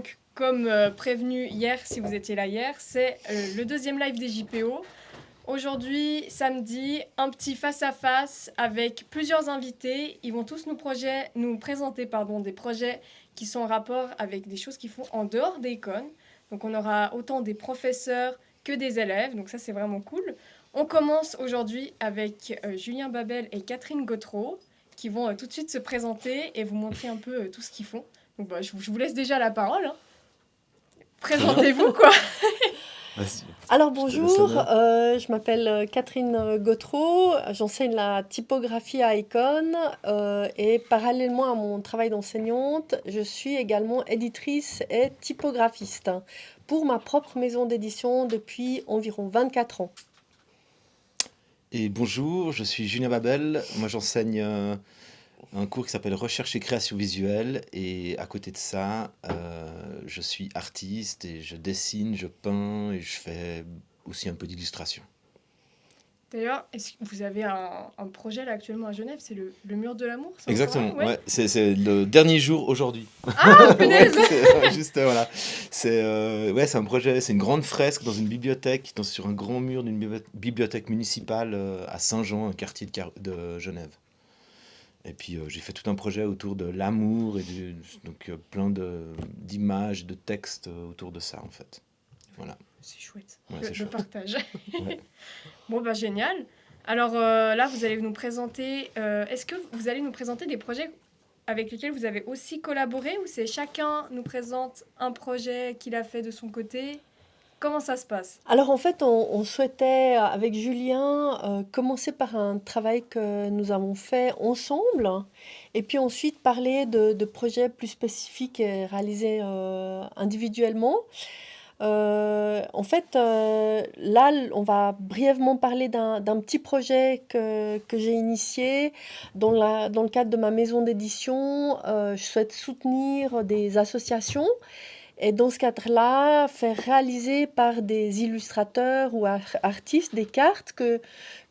donc, comme prévenu hier, si vous étiez là hier, c'est le deuxième live des JPO. Aujourd'hui, samedi, un petit face-à-face avec plusieurs invités. Ils vont tous nous présenter des projets qui sont en rapport avec des choses qu'ils font en dehors des cônes. Donc, on aura autant des professeurs que des élèves. Donc, ça, c'est vraiment cool. On commence aujourd'hui avec Julien Babel et Catherine Gautreau qui vont tout de suite se présenter et vous montrer un peu tout ce qu'ils font. Donc, je vous laisse déjà la parole. Hein. Présentez-vous, quoi. Vas-y, Alors je te laisse bonjour, l'honneur. je m'appelle Catherine Gautreau, j'enseigne la typographie à Icon et parallèlement à mon travail d'enseignante, je suis également éditrice et typographiste pour ma propre maison d'édition depuis environ 24 ans. Et bonjour, je suis Julien Babel. Moi, j'enseigne un cours qui s'appelle Recherche et création visuelle. Et à côté de ça, je suis artiste et je dessine, je peins et je fais aussi un peu d'illustration. D'ailleurs, est-ce que vous avez un projet là actuellement à Genève? C'est le mur de l'amour, c'est encore Exactement, là? Ouais. ouais, c'est le dernier jour aujourd'hui. Ah, Ouais, punaise. juste voilà. Ouais, c'est un projet, c'est une grande fresque dans une bibliothèque, sur un grand mur d'une bibliothèque municipale à Saint-Jean, un quartier de Genève. Et puis j'ai fait tout un projet autour de l'amour et donc plein d'images, de textes autour de ça en fait. Voilà. C'est chouette, Ouais, le c'est chouette. partage. Ouais. Bon, bah génial. Alors là, vous allez nous présenter... est-ce que vous allez nous présenter des projets avec lesquels vous avez aussi collaboré ou c'est chacun nous présente un projet qu'il a fait de son côté? Comment ça se passe? Alors en fait, on souhaitait avec Julien commencer par un travail que nous avons fait ensemble et puis ensuite parler de projets plus spécifiques et réalisés individuellement. En fait, là, on va brièvement parler d'un petit projet que j'ai initié dans le cadre de ma maison d'édition. Je souhaite soutenir des associations et dans ce cadre-là, faire réaliser par des illustrateurs ou artistes des cartes que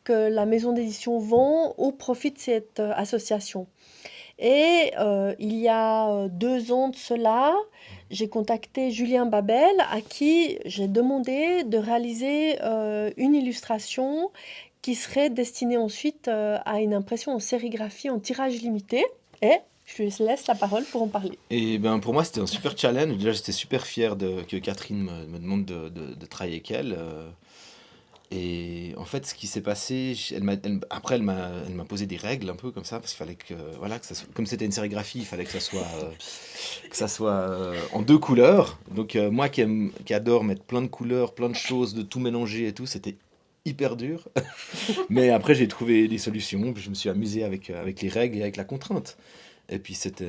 la maison d'édition vend au profit de cette association. Et il y a 2 ans de cela, j'ai contacté Julien Babel à qui j'ai demandé de réaliser une illustration qui serait destinée ensuite à une impression en sérigraphie en tirage limité. Et je lui laisse la parole pour en parler. Et ben pour moi c'était un super challenge. Déjà j'étais super fier que Catherine me demande de travailler avec elle. Et en fait ce qui s'est passé, après elle m'a posé des règles un peu comme ça parce qu'il fallait que voilà que ça comme c'était une sérigraphie, il fallait que ça soit en 2 couleurs. Donc moi qui adore mettre plein de couleurs, plein de choses, de tout mélanger et tout, c'était hyper dur. Mais après j'ai trouvé des solutions, puis je me suis amusé avec les règles et avec la contrainte. Et puis c'était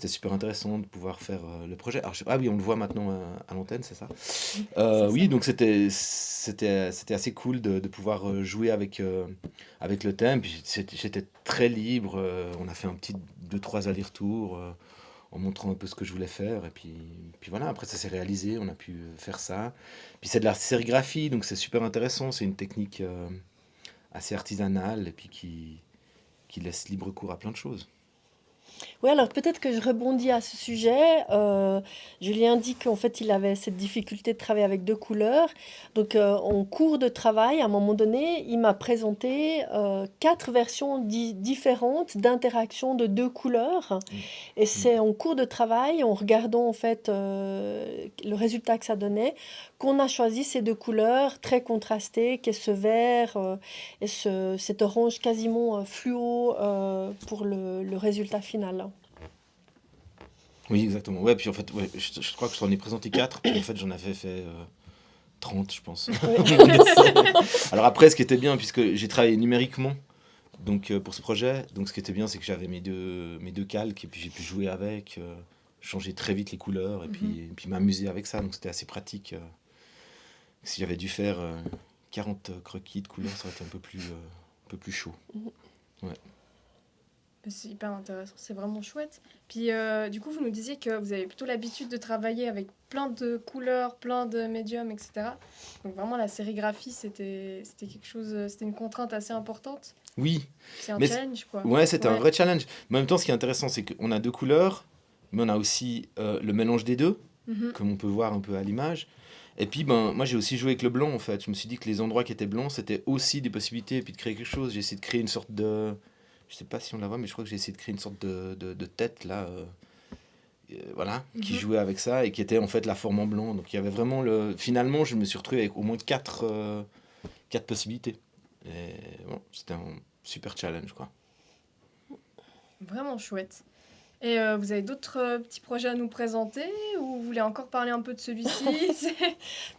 super intéressant de pouvoir faire le projet. Alors, ah oui, on le voit maintenant à l'antenne, c'est ça? C'est ça. Oui, donc c'était assez cool de pouvoir jouer avec le thème. Puis j'étais très libre. On a fait un petit 2-3 allers-retours en montrant un peu ce que je voulais faire. Et puis voilà, après ça s'est réalisé, on a pu faire ça. Puis c'est de la sérigraphie, donc c'est super intéressant. C'est une technique assez artisanale et puis qui laisse libre cours à plein de choses. Oui, alors peut-être que je rebondis à ce sujet. Julien dit qu'en fait, il avait cette difficulté de travailler avec 2 couleurs. Donc, en cours de travail, à un moment donné, il m'a présenté 4 versions différentes d'interaction de 2 couleurs. Et c'est en cours de travail, en regardant en fait le résultat que ça donnait, qu'on a choisi ces 2 couleurs très contrastées, qui est ce vert et cet orange quasiment fluo pour le résultat final. Oui, exactement. Ouais, puis en fait, ouais, je crois que je t'en ai présenté 4, puis en fait j'en avais fait 30, je pense. Alors après, ce qui était bien, puisque j'ai travaillé numériquement donc, pour ce projet, donc ce qui était bien, c'est que j'avais mes deux calques, et puis j'ai pu jouer avec, changer très vite les couleurs, et puis m'amuser avec ça, donc c'était assez pratique. Si j'avais dû faire 40 croquis de couleurs, ça aurait été un peu plus chaud. Ouais. C'est hyper intéressant, c'est vraiment chouette. Puis du coup, vous nous disiez que vous avez plutôt l'habitude de travailler avec plein de couleurs, plein de médiums, etc. Donc vraiment, la sérigraphie, c'était quelque chose, c'était une contrainte assez importante. Oui, C'est un mais challenge, quoi. ouais, c'était un Ouais. vrai challenge. Mais en même temps, ce qui est intéressant, c'est qu'on a 2 couleurs, mais on a aussi le mélange des deux. Mhm. comme on peut voir un peu à l'image. Et puis, ben, moi, j'ai aussi joué avec le blanc, en fait. Je me suis dit que les endroits qui étaient blancs, c'était aussi des possibilités, et puis de créer quelque chose. J'ai essayé de créer une sorte de... Je sais pas si on la voit, mais je crois que j'ai essayé de créer une sorte de tête, là, voilà, qui Mhm. jouait avec ça, et qui était en fait la forme en blanc. Donc, il y avait vraiment le... Finalement, je me suis retrouvé avec au moins quatre possibilités. Et bon, c'était un super challenge, quoi. Vraiment chouette. Et vous avez d'autres petits projets à nous présenter ou vous voulez encore parler un peu de celui-ci? Non,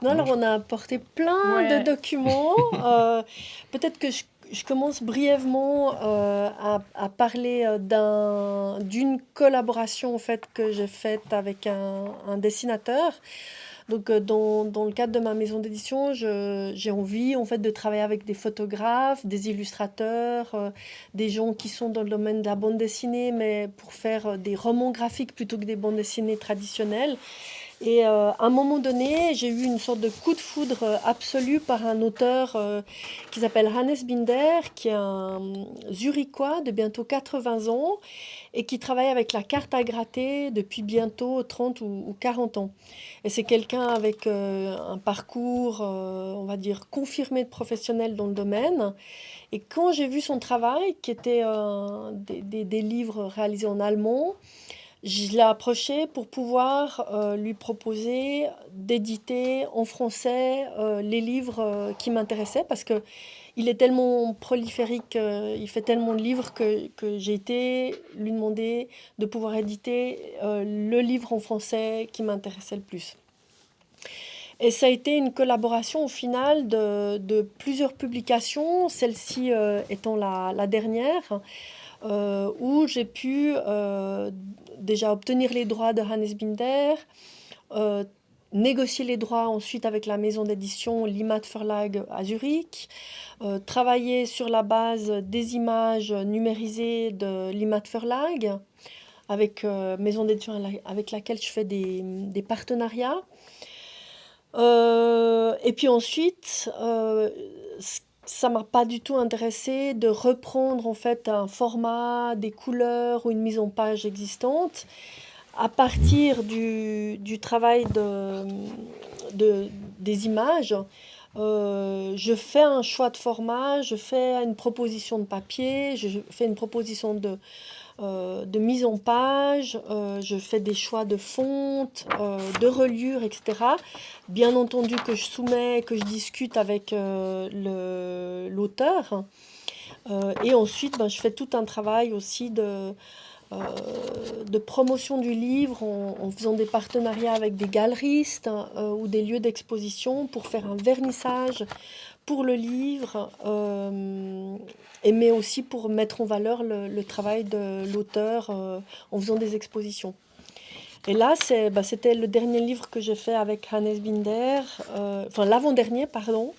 Non, alors on a apporté plein de Ouais. documents. Peut-être que je commence brièvement à parler d'une collaboration en fait, que j'ai faite avec un dessinateur. Donc, dans le cadre de ma maison d'édition, j'ai envie en fait de travailler avec des photographes, des illustrateurs, des gens qui sont dans le domaine de la bande dessinée, mais pour faire des romans graphiques plutôt que des bandes dessinées traditionnelles. Et à un moment donné, j'ai eu une sorte de coup de foudre absolu par un auteur qui s'appelle Hannes Binder, qui est un Zurichois de bientôt 80 ans et qui travaille avec la carte à gratter depuis bientôt 30 ou 40 ans. Et c'est quelqu'un avec un parcours, on va dire, confirmé de professionnel dans le domaine. Et quand j'ai vu son travail, qui était des livres réalisés en allemand, je l'ai approché pour pouvoir lui proposer d'éditer en français les livres qui m'intéressaient parce que il est tellement proliférique, il fait tellement de livres que j'ai été lui demander de pouvoir éditer le livre en français qui m'intéressait le plus. Et ça a été une collaboration au final de plusieurs publications, celle-ci étant la dernière, où j'ai pu déjà obtenir les droits de Hannes Binder, euh, négocier les droits ensuite avec la maison d'édition Limat Verlag à Zurich, travailler sur la base des images numérisées de Limat Verlag, avec maison d'édition avec laquelle je fais des partenariats. Et puis ensuite, ça m'a pas du tout intéressé de reprendre en fait un format, des couleurs ou une mise en page existante à partir du travail des images. Je fais un choix de format, je fais une proposition de papier, je fais une proposition de mise en page, je fais des choix de fonte, de reliure, etc. Bien entendu que je soumets, que je discute avec l'auteur. Et ensuite, ben, je fais tout un travail aussi de promotion du livre en faisant des partenariats avec des galeristes ou des lieux d'exposition pour faire un vernissage pour le livre, mais aussi pour mettre en valeur le travail de l'auteur en faisant des expositions. Et là, c'était le dernier livre que j'ai fait avec Hannes Binder, enfin l'avant-dernier, pardon.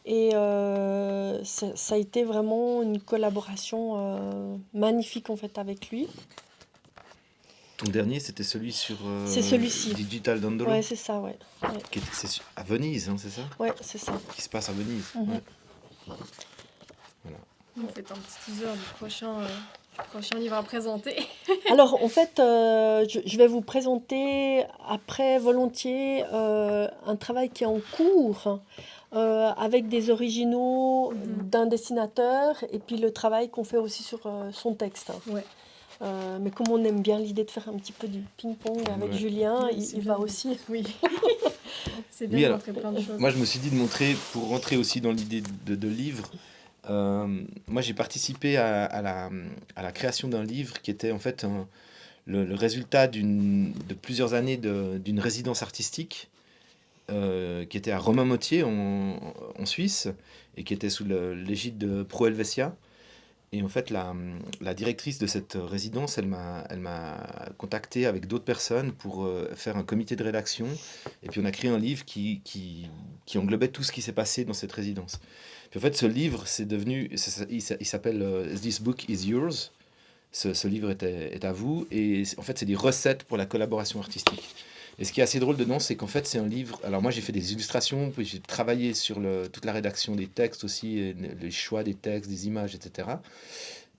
Et ça a été vraiment une collaboration magnifique en fait avec lui. Ton dernier, c'était celui sur C'est celui-ci. Digital Dandolo, Ouais, c'est ça, ouais. Ouais, à Venise, hein, c'est ça? ouais, c'est ça. Qui se passe à Venise. Mhm. Ouais. Voilà. Vous faites un petit teaser du prochain livre à présenter. Alors, en fait, je vais vous présenter après volontiers un travail qui est en cours avec des originaux Mhm. d'un dessinateur et puis le travail qu'on fait aussi sur son texte. Ouais. Mais comme on aime bien l'idée de faire un petit peu du ping-pong avec Ouais. Julien, Ouais, il c'est va bien. aussi. Oui. C'est bien Oui, de alors, montrer plein de choses. moi je me suis dit de montrer, pour rentrer aussi dans l'idée de livre, moi j'ai participé à la création d'un livre qui était en fait le résultat de plusieurs années d'une résidence artistique qui était à Romain-Motier en Suisse et qui était sous l'égide de Pro Helvetia. Et en fait, la directrice de cette résidence, elle m'a contacté avec d'autres personnes pour faire un comité de rédaction. Et puis on a créé un livre qui englobait tout ce qui s'est passé dans cette résidence. Puis en fait, ce livre, c'est devenu, il s'appelle This Book is Yours. Ce livre est à vous. Et en fait, c'est des recettes pour la collaboration artistique. Et ce qui est assez drôle dedans, c'est qu'en fait, c'est un livre. Alors, moi, j'ai fait des illustrations, puis j'ai travaillé sur toute la rédaction des textes aussi, et les choix des textes, des images, etc.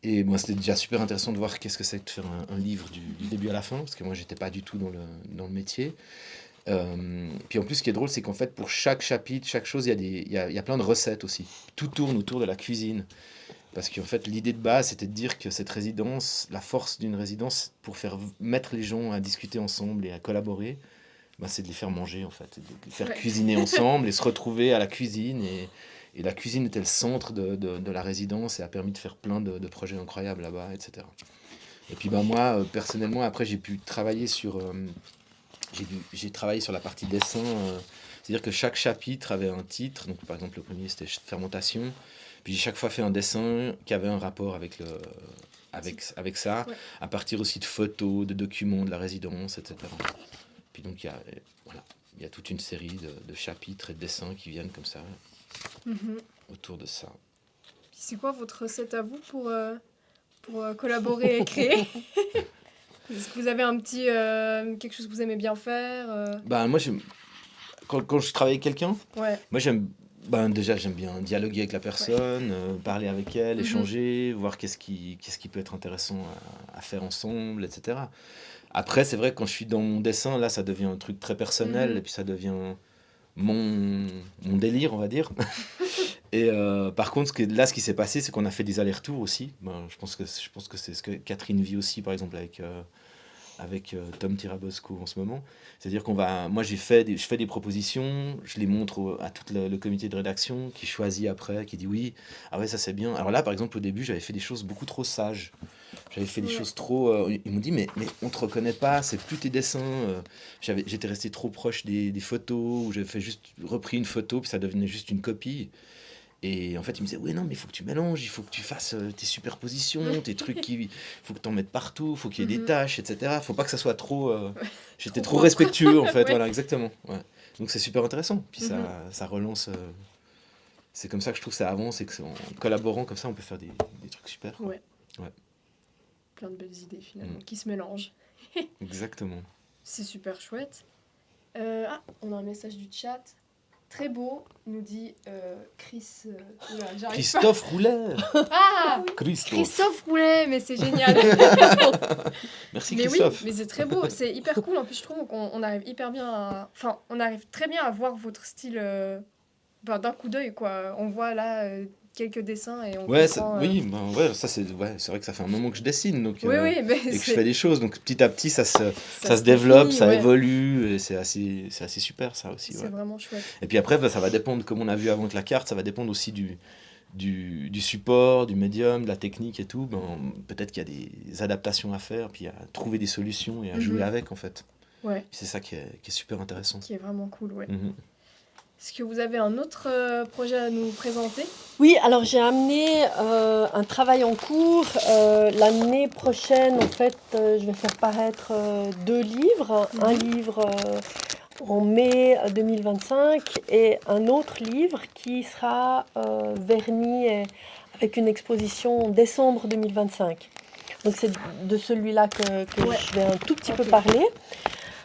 Et moi, c'était déjà super intéressant de voir qu'est-ce que c'est que de faire un livre du début à la fin, parce que moi, j'étais pas du tout dans le métier. Puis en plus, ce qui est drôle, c'est qu'en fait, pour chaque chapitre, chaque chose, il y a plein de recettes aussi. Tout tourne autour de la cuisine. Parce qu'en fait, l'idée de base, c'était de dire que cette résidence, la force d'une résidence, pour faire mettre les gens à discuter ensemble et à collaborer, bah, c'est de les faire manger, en fait. De les faire Ouais. cuisiner ensemble et se retrouver à la cuisine. Et la cuisine était le centre de la résidence et a permis de faire plein de projets incroyables là-bas, etc. Et puis bah, moi, personnellement, après, j'ai pu travailler sur... j'ai travaillé sur la partie dessin. C'est-à-dire que chaque chapitre avait un titre. Donc, par exemple, le premier, c'était fermentation. Puis j'ai chaque fois fait un dessin qui avait un rapport avec ça, Ouais. à partir aussi de photos, de documents de la résidence, etc. Puis donc, voilà, il y a toute une série de chapitres et de dessins qui viennent comme ça, Mhm. autour de ça. Puis c'est quoi votre recette à vous pour collaborer et créer? Est-ce que vous avez un petit quelque chose que vous aimez bien faire Bah, moi, quand je travaille avec quelqu'un, Ouais. moi, déjà, j'aime bien dialoguer avec la personne, parler avec elle, Mhm. échanger, voir qu'est-ce qui peut être intéressant à faire ensemble, etc. Après, c'est vrai que quand je suis dans mon dessin, là, ça devient un truc très personnel, Mhm. et puis ça devient mon délire, on va dire. Et par contre, ce qui s'est passé, c'est qu'on a fait des allers-retours aussi. Ben, je pense que c'est ce que Catherine vit aussi, par exemple, avec Tom Tirabosco en ce moment. C'est-à-dire moi je fais des propositions, je les montre à tout le comité de rédaction qui choisit après, qui dit oui, ah ouais, ça c'est bien. Alors là, par exemple, au début, j'avais fait des choses beaucoup trop sages. J'avais fait des Ouais. choses trop. Ils m'ont dit, mais on te reconnaît pas, c'est plus tes dessins. J'étais resté trop proche des photos, où j'avais fait juste repris une photo, puis ça devenait juste une copie. Et en fait, il me disait, oui, non, mais il faut que tu mélanges, il faut que tu fasses tes superpositions, tes trucs il faut que tu en mettes partout, il faut qu'il y ait des Mhm. tâches, etc. Faut pas que ça soit trop. J'étais Trop trop propre. respectueux, en fait, Ouais. voilà, exactement. Ouais. Donc c'est super intéressant. Puis Mhm. ça relance. C'est comme ça que je trouve que ça avance et que en collaborant comme ça, on peut faire des trucs super, quoi. Ouais. Ouais. Plein de belles idées finalement Mm. qui se mélangent. Exactement. C'est super chouette. On a un message du chat. Très beau, nous dit Chris. Oula, j'arrive pas. Christophe Roulet. Ah Christophe Roulet, mais c'est génial. Merci Mais oui, Christophe. mais c'est très beau, c'est hyper cool. En plus, je trouve qu'on arrive hyper bien Enfin, on arrive très bien à voir votre style d'un coup d'œil, quoi. On voit là quelques dessins et on Ouais, comprend... oui, ben ouais, c'est vrai que ça fait un moment que je dessine, donc Oui, oui, mais et que je fais des choses, donc petit à petit ça ça se se développe, définit, ça ouais. évolue, et c'est assez super ça aussi, C'est ouais. vraiment chouette. Et puis après, bah, ça va dépendre, comme on a vu avant avec la carte, ça va dépendre aussi du support, du médium, de la technique et tout. Ben, peut-être qu'il y a des adaptations à faire, puis à trouver des solutions et à jouer Mhm. avec en fait. Ouais, C'est ça qui est super intéressant. qui est vraiment cool, ouais. Mhm. Est-ce que vous avez un autre projet à nous présenter? Oui, alors j'ai amené un travail en cours. L'année prochaine, en fait, je vais faire paraître 2 livres. Un livre en mai 2025 et un autre livre qui sera verni avec une exposition en décembre 2025. Donc c'est de celui-là que Ouais. je vais un tout petit peu Ok. parler.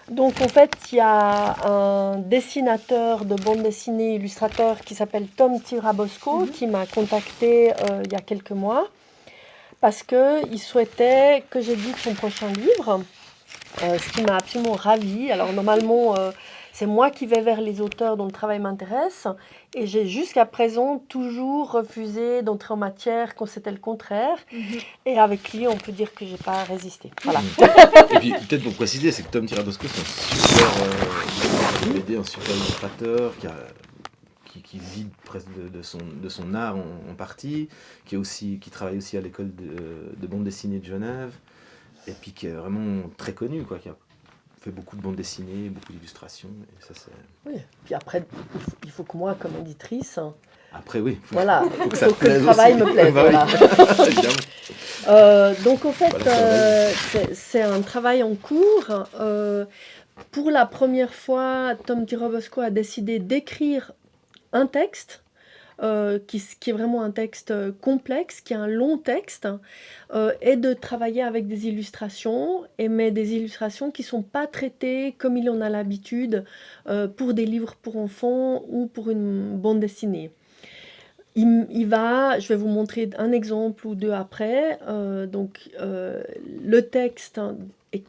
Donc en fait, il y a un dessinateur de bande dessinée, illustrateur qui s'appelle Tom Tirabosco Mhm. qui m'a contacté il y a quelques mois parce qu'il souhaitait que j'édite son prochain livre, ce qui m'a absolument ravie. Alors normalement, c'est moi qui vais vers les auteurs dont le travail m'intéresse et j'ai jusqu'à présent toujours refusé d'entrer en matière quand c'était le contraire. Mhm. Et avec lui, on peut dire que j'ai pas résisté. Voilà. Et puis peut-être pour préciser, c'est que Tom Tirabosco, c'est un super BD, un super illustrateur qui vit presque de son art en partie, qui travaille aussi à l'école de bande dessinée de Genève, et puis qui est vraiment très connu, quoi, qui a fait beaucoup de bandes dessinées, beaucoup d'illustrations, et ça c'est... Oui. Puis après, il faut que moi, comme éditrice, Après oui, voilà, faut que il ça faut te que le plaise travail aussi. me plaise. Bah oui. Voilà. Évidemment. Donc en fait, Voilà, c'est un travail en cours. Pour la première fois, Tom Tirabosco a décidé d'écrire un texte. Qui est vraiment un texte complexe, qui est un long texte, et de travailler avec des illustrations, mais des illustrations qui ne sont pas traitées comme il en a l'habitude pour des livres pour enfants ou pour une bande dessinée. je vais vous montrer un exemple ou deux après. Le texte, hein, et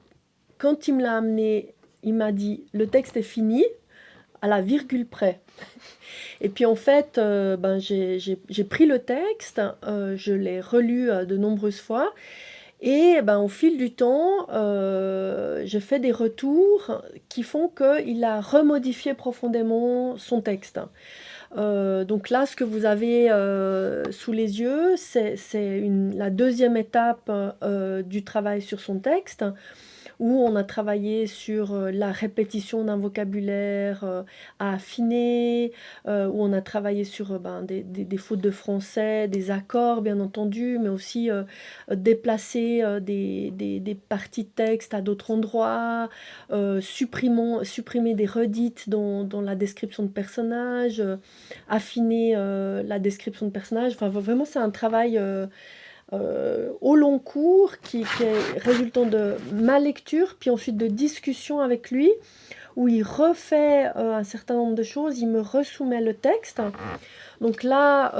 quand il me l'a amené, il m'a dit le texte est fini à la virgule près. Et puis en fait, j'ai pris le texte, je l'ai relu de nombreuses fois. Et au fil du temps, j'ai fait des retours qui font qu'il a remodifié profondément son texte. Donc là, ce que vous avez sous les yeux, c'est la deuxième étape du travail sur son texte, où on a travaillé sur la répétition d'un vocabulaire à affiner, où on a travaillé sur des fautes de français, des accords bien entendu, mais aussi déplacer des parties de texte à d'autres endroits, supprimer des redites dans la description de personnage, affiner la description de personnage. Enfin, vraiment, c'est un travail au long cours qui est résultant de ma lecture, puis ensuite de discussion avec lui, où il refait un certain nombre de choses, il me resoumet le texte. Donc là,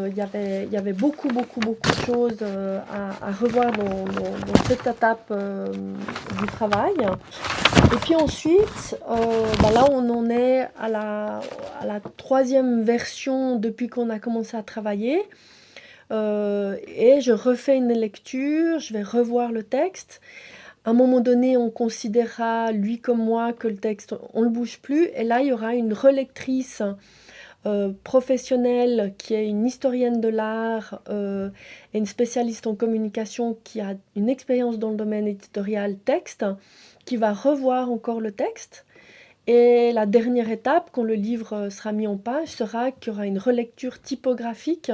il y avait beaucoup de choses à revoir dans cette étape du travail. Et puis ensuite, là, on en est à la troisième version depuis qu'on a commencé à travailler. Et je refais une lecture, je vais revoir le texte. À un moment donné, on considérera, lui comme moi, que le texte, on ne le bouge plus. Et là, il y aura une relectrice professionnelle qui est une historienne de l'art et une spécialiste en communication qui a une expérience dans le domaine éditorial texte, qui va revoir encore le texte. Et la dernière étape, quand le livre sera mis en page, sera qu'il y aura une relecture typographique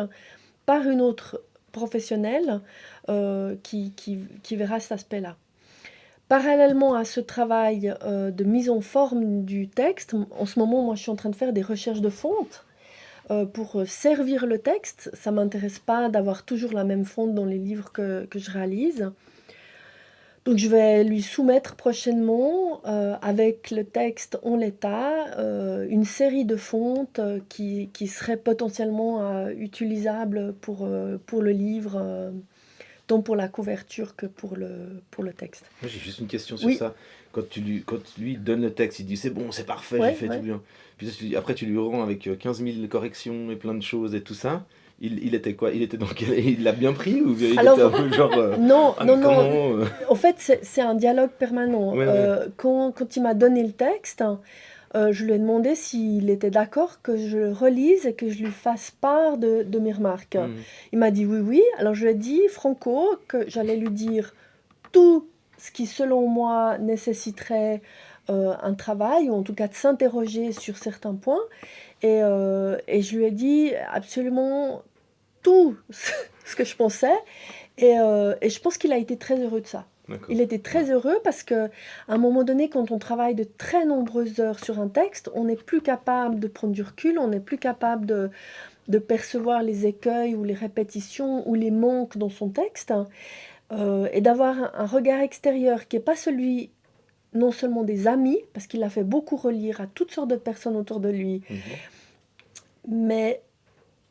par une autre professionnelle qui verra cet aspect-là. Parallèlement à ce travail de mise en forme du texte, en ce moment, moi, je suis en train de faire des recherches de fonte pour servir le texte. Ça ne m'intéresse pas d'avoir toujours la même fonte dans les livres que je réalise. Donc, je vais lui soumettre prochainement, avec le texte en l'état, une série de fontes qui seraient potentiellement utilisables pour le livre, tant pour la couverture que pour le texte. Moi, j'ai juste une question sur Oui, ça. Quand lui donne le texte, il dit c'est bon, c'est parfait, j'ai ouais, fait tout ouais. bien. Puis après, tu lui rends avec 15 000 corrections et plein de choses et tout ça. Il était quoi? Il était dans il l'a bien pris ou il était Alors, un peu genre non, ah non, mais non. comment En fait, c'est un dialogue permanent. Ouais, ouais. Quand il m'a donné le texte, je lui ai demandé s'il était d'accord que je le relise et que je lui fasse part de mes remarques. Mhm. Il m'a dit oui, oui. Alors je lui ai dit, franco, que j'allais lui dire tout ce qui, selon moi, nécessiterait un travail, ou en tout cas de s'interroger sur certains points. Et je lui ai dit absolument tout ce que je pensais. Et je pense qu'il a été très heureux de ça. D'accord. Il était très heureux parce que, à un moment donné, quand on travaille de très nombreuses heures sur un texte, on n'est plus capable de prendre du recul, on n'est plus capable de percevoir les écueils ou les répétitions ou les manques dans son texte, et d'avoir un regard extérieur qui n'est pas celui non seulement des amis, parce qu'il l'a fait beaucoup relire à toutes sortes de personnes autour de lui, Mhm. mais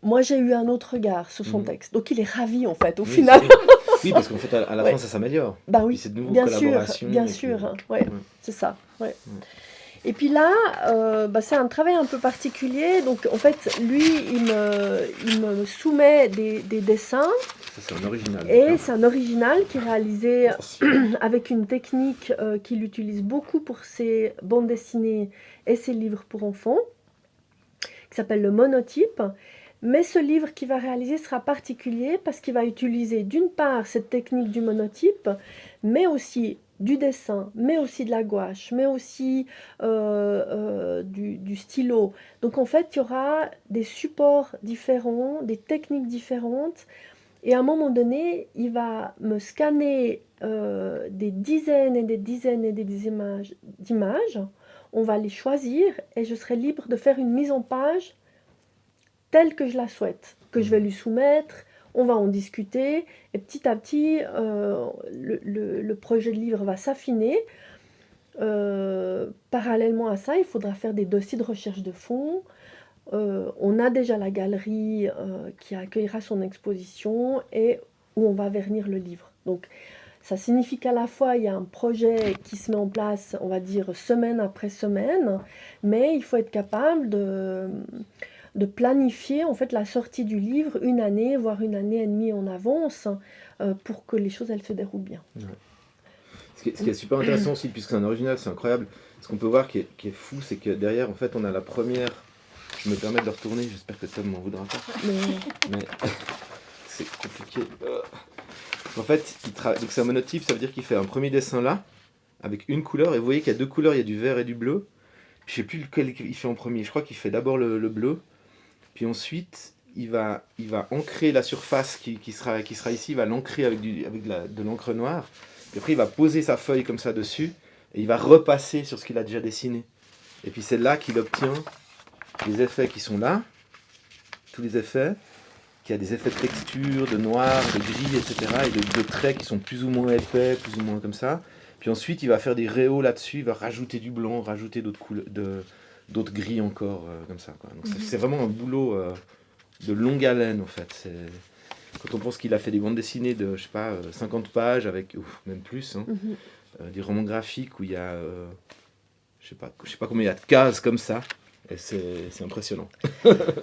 moi j'ai eu un autre regard sur son Mhm. texte. Donc il est ravi en fait, au Oui, final. c'est bien. Oui, parce qu'en fait, à la Ouais. fin, ça s'améliore. Bah Puis oui, c'est de nouveau bien sûr, collaboration. bien et puis, sûr, hein, ouais, ouais. c'est ça, ouais. Et puis là, c'est un travail un peu particulier. Donc en fait, lui, il me soumet des dessins, Ça, c'est un original. et hein. c'est un original qui est réalisé Merci. avec une technique qu'il utilise beaucoup pour ses bandes dessinées et ses livres pour enfants, qui s'appelle le monotype. Mais ce livre qu'il va réaliser sera particulier parce qu'il va utiliser d'une part cette technique du monotype, mais aussi du dessin, mais aussi de la gouache, mais aussi du stylo. Donc en fait, il y aura des supports différents, des techniques différentes. Et à un moment donné, il va me scanner des dizaines et des dizaines et des d'images. On va les choisir et je serai libre de faire une mise en page telle que je la souhaite, que je vais lui soumettre. On va en discuter et petit à petit, le projet de livre va s'affiner. Parallèlement à ça, il faudra faire des dossiers de recherche de fond, On a déjà la galerie qui accueillera son exposition et où on va vernir le livre. Donc, ça signifie qu'à la fois, il y a un projet qui se met en place, on va dire, semaine après semaine, mais il faut être capable de planifier en fait la sortie du livre une année, voire une année et demie en avance, pour que les choses elles se déroulent bien. Ouais. Ce qui est super intéressant aussi, puisque c'est un original, c'est incroyable. Ce qu'on peut voir qui est fou, c'est que derrière, en fait, on a la première. Je me permets de le retourner, j'espère que Tom m'en voudra pas. Mais c'est compliqué. En fait, donc c'est un monotype, ça veut dire qu'il fait un premier dessin là, avec une couleur, et vous voyez qu'il y a deux couleurs, il y a du vert et du bleu. Je sais plus lequel il fait en premier, je crois qu'il fait d'abord le bleu, puis ensuite il va ancrer la surface qui sera ici, il va l'ancrer avec de l'encre noire, puis après il va poser sa feuille comme ça dessus, et il va repasser sur ce qu'il a déjà dessiné. Et puis c'est là qu'il obtient les effets qui sont là, tous les effets, qui a des effets de texture, de noir, de gris, etc. Et de traits qui sont plus ou moins épais, plus ou moins comme ça. Puis ensuite, il va faire des réaux là-dessus, il va rajouter du blanc, rajouter d'autres gris encore, comme ça, quoi. Donc c'est vraiment un boulot de longue haleine, en fait. Quand on pense qu'il a fait des bandes dessinées de, je sais pas, 50 pages, avec, même plus, hein, des romans graphiques où il y a, je sais pas combien il y a de cases comme ça. Et c'est impressionnant.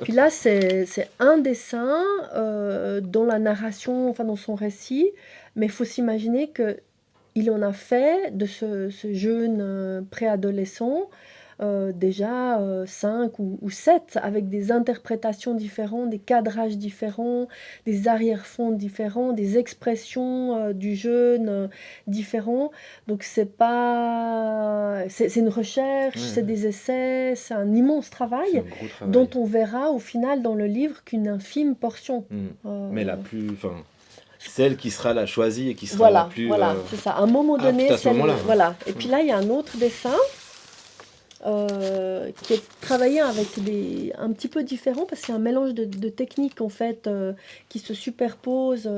Puis là, c'est un dessin dans la narration, enfin dans son récit, mais il faut s'imaginer qu'il en a fait de ce jeune préadolescent déjà 5 ou 7, avec des interprétations différentes, des cadrages différents, des arrière-fonds différents, des expressions du jeune différents. Donc c'est une recherche, c'est des essais, c'est un immense C'est travail un gros travail. dont on verra au final dans le livre qu'une infime portion. Mais la plus, enfin, celle qui sera la choisie et qui sera la plus. Voilà, c'est ça. À un moment donné, à ce moment-là. voilà. Et puis là, il y a un autre dessin qui est travaillé avec un petit peu différent parce que c'est un mélange de techniques en fait qui se superposent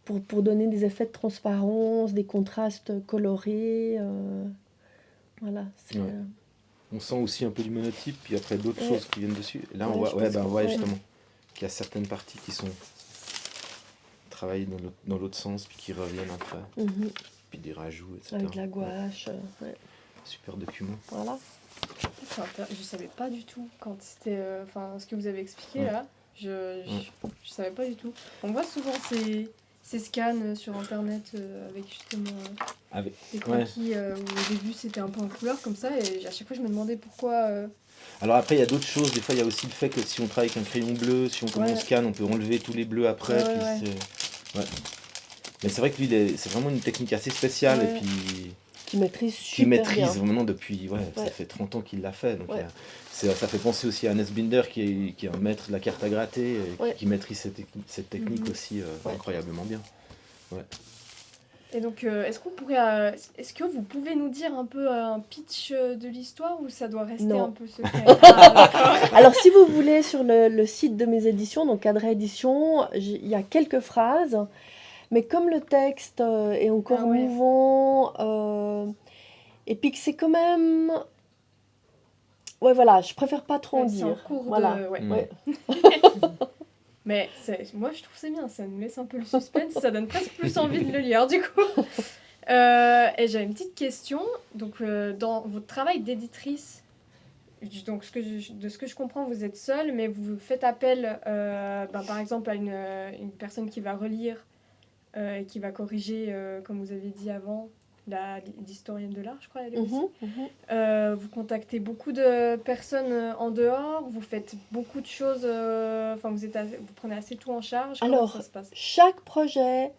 pour donner des effets de transparence, des contrastes colorés. Voilà. Ouais. On sent aussi un peu du monotype, puis après d'autres Ouais. choses qui viennent dessus. Et là, on Ouais, voit, je pense on voit que- justement qu'il y a certaines parties qui sont travaillées dans l'autre sens, puis qui reviennent après, Mhm. puis des rajouts, etc. Avec la gouache. Ouais. Super document. Voilà. Je savais pas du tout quand c'était. Enfin, ce que vous avez expliqué Ouais. là, je savais pas du tout. On voit souvent ces scans sur internet avec justement Avec... des Ouais. croquis où au début c'était un peu en couleur comme ça, et à chaque fois je me demandais pourquoi. Alors après, il y a d'autres choses. Des fois, il y a aussi le fait que si on travaille avec un crayon bleu, si on commence Ouais. scan, on peut enlever tous les bleus après. Ouais, puis ouais. c'est... Ouais. Mais c'est vrai que lui, c'est vraiment une technique assez spéciale, Ouais. et puis Qui maîtrise qui super maîtrise bien. vraiment depuis... Ouais, ça Ouais. fait 30 ans qu'il l'a fait. Donc Ouais. ça fait penser aussi à Hannes Binder, qui est un maître de la carte à gratter, et Ouais. qui maîtrise cette technique Mhm. aussi Ouais. incroyablement bien. Et donc, est-ce que vous pouvez nous dire un peu un pitch de l'histoire, ou ça doit rester Non. un peu secret? Ah, d'accord. Alors, si vous voulez, sur le site de mes éditions, donc Cadre Édition, il y a quelques phrases, mais comme le texte est encore Ah ouais. mouvant, et puis que c'est quand même... Ouais, voilà, je préfère pas trop en Ouais, c'est en dire. cours de- Voilà. ouais. Ouais. Mais moi, je trouve c'est bien, ça nous laisse un peu le suspense, ça donne presque plus envie de le lire, du coup. Et j'avais une petite question. Donc, dans votre travail d'éditrice, donc de ce que je comprends, vous êtes seule, mais vous faites appel, par exemple, à une personne qui va relire et qui va corriger, comme vous avez dit avant, l'historienne de l'art, je crois, elle est aussi. Vous contactez beaucoup de personnes en dehors, vous faites beaucoup de choses, vous prenez assez tout en charge. Comment Alors, ça se passe? chaque projet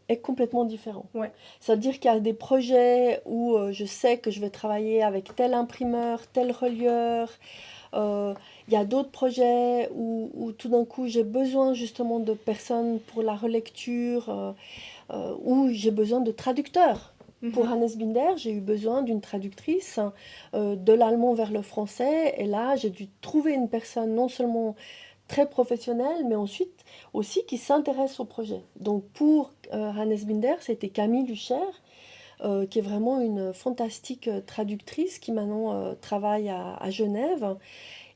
est complètement différent. Ouais. C'est-à-dire qu'il y a des projets où je sais que je vais travailler avec tel imprimeur, tel relieur. Il y a d'autres projets où tout d'un coup j'ai besoin justement de personnes pour la relecture, où j'ai besoin de traducteurs. Pour Hannes Binder, j'ai eu besoin d'une traductrice de l'allemand vers le français. Et là, j'ai dû trouver une personne non seulement très professionnelle, mais ensuite aussi qui s'intéresse au projet. Donc pour Hannes Binder, c'était Camille Lucher, qui est vraiment une fantastique traductrice qui maintenant travaille à Genève.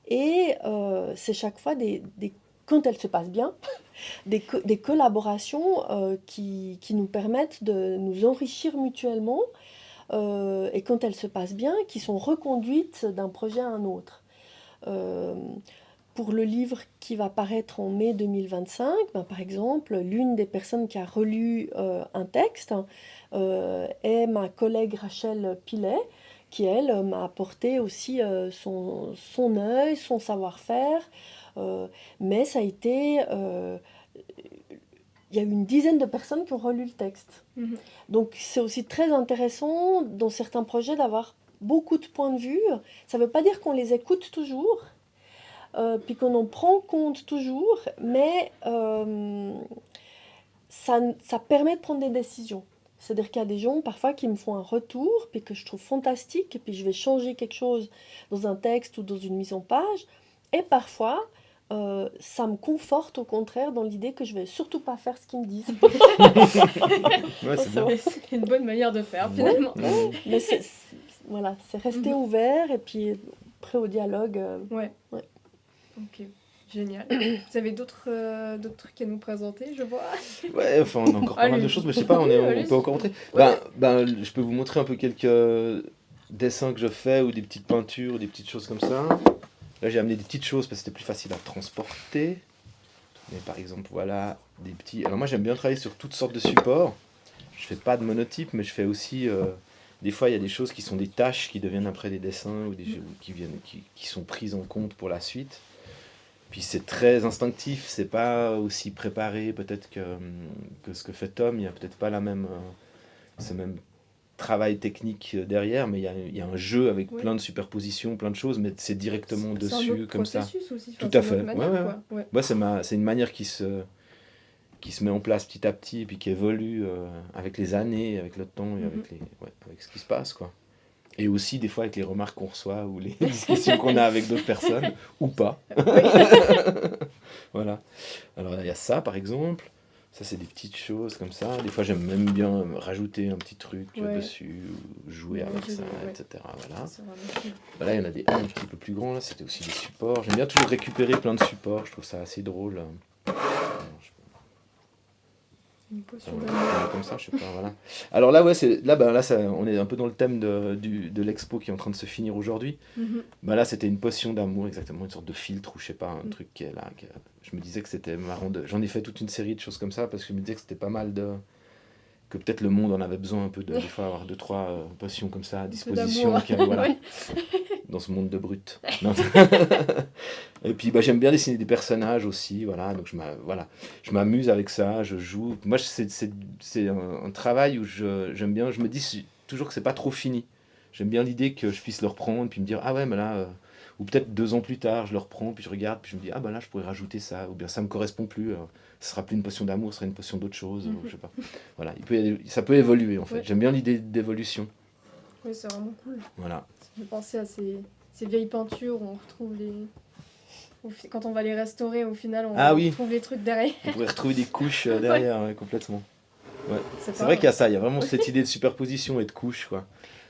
Et c'est chaque fois quand elles se passent bien, des collaborations qui nous permettent de nous enrichir mutuellement et quand elles se passent bien, qui sont reconduites d'un projet à un autre. Euh, pour le livre qui va paraître en mai 2025, ben, par exemple, l'une des personnes qui a relu un texte est ma collègue Rachel Pilet, qui, elle, m'a apporté aussi son œil, son savoir-faire. Mais ça a été... il y a eu une dizaine de personnes qui ont relu le texte. Mhm. Donc c'est aussi très intéressant dans certains projets d'avoir beaucoup de points de vue. Ça ne veut pas dire qu'on les écoute toujours, puis qu'on en prend compte toujours, mais ça permet de prendre des décisions. C'est-à-dire qu'il y a des gens parfois qui me font un retour, puis que je trouve fantastique, et puis je vais changer quelque chose dans un texte ou dans une mise en page. Et parfois, ça me conforte au contraire dans l'idée que je vais surtout pas faire ce qu'ils me disent. Ouais, c'est bien. C'est une bonne manière de faire, Ouais, finalement. ouais. Mais voilà, c'est rester ouvert et puis prêt au dialogue. Ouais. Ouais. Ok, génial. Vous avez d'autres trucs à nous présenter, je vois. Ouais, enfin, on a encore pas mal de Allez-y. choses, mais je sais pas, on Allez-y. peut encore montrer. Ouais. Je peux vous montrer un peu quelques dessins que je fais ou des petites peintures, des petites choses comme ça. Là, j'ai amené des petites choses parce que c'était plus facile à transporter. Mais par exemple, voilà, des petits... Alors moi, j'aime bien travailler sur toutes sortes de supports. Je fais pas de monotype, mais je fais aussi... Des fois, il y a des choses qui sont des tâches qui deviennent après des dessins ou qui sont prises en compte pour la suite. Puis c'est très instinctif, c'est pas aussi préparé peut-être que ce que fait Tom. Il n'y a peut-être pas ce même travail technique derrière, mais il y a un jeu avec Ouais. plein de superpositions, plein de choses, mais c'est directement C'est un dessus autre comme ça. processus aussi. Tout c'est à une autre fait. manière, Ouais. quoi. Ouais. Moi, c'est une manière qui se met en place petit à petit, et puis qui évolue avec les années, avec le temps et avec ce qui se passe, quoi. Et aussi des fois avec les remarques qu'on reçoit ou les discussions qu'on a avec d'autres personnes, ou pas. Voilà. Alors il y a ça par exemple. Ça c'est des petites choses comme ça. Des fois j'aime même bien rajouter un petit truc Ouais. dessus, ou jouer avec ça, Ouais. etc. Voilà. C'est vraiment cool. Là il y en a des un petit peu plus grands, là c'était aussi des supports. J'aime bien toujours récupérer plein de supports, je trouve ça assez drôle. Une potion Ouais, d'amour. comme ça, je sais pas, voilà. Alors là, ouais, on est un peu dans le thème de l'expo qui est en train de se finir aujourd'hui. Mhm. Bah là, c'était une potion d'amour, exactement, une sorte de filtre ou je sais pas, un Mm. truc qui est là. Je me disais que c'était marrant. J'en ai fait toute une série de choses comme ça parce que je me disais que c'était pas mal que peut-être le monde en avait besoin un peu des fois avoir 2-3 potions comme ça à peu disposition, d'amour. voilà, Ouais. dans ce monde de brutes. Non. Et puis bah, j'aime bien dessiner des personnages aussi, voilà, donc je m'amuse avec ça, je joue. Moi, c'est un travail où j'aime bien, je me dis toujours que c'est pas trop fini. J'aime bien l'idée que je puisse le reprendre, puis me dire, ah ouais, mais là, ou peut-être 2 ans plus tard, je le reprends, puis je regarde, puis je me dis, ah bah là, je pourrais rajouter ça, ou bien ça me correspond plus, ce sera plus une potion d'amour, ce sera une potion d'autre chose, ou je sais pas. Voilà, ça peut évoluer en fait. Ouais. J'aime bien l'idée d'évolution. Oui, c'est vraiment cool. Voilà. Ça me fait penser à ces vieilles peintures où on retrouve quand on va les restaurer, au final, on Ah oui. retrouve les trucs derrière. On pourrait retrouver des couches derrière, ouais, complètement. Ouais. C'est pas vrai qu'il y a mal. ça, il y a vraiment cette idée de superposition et de couches, quoi.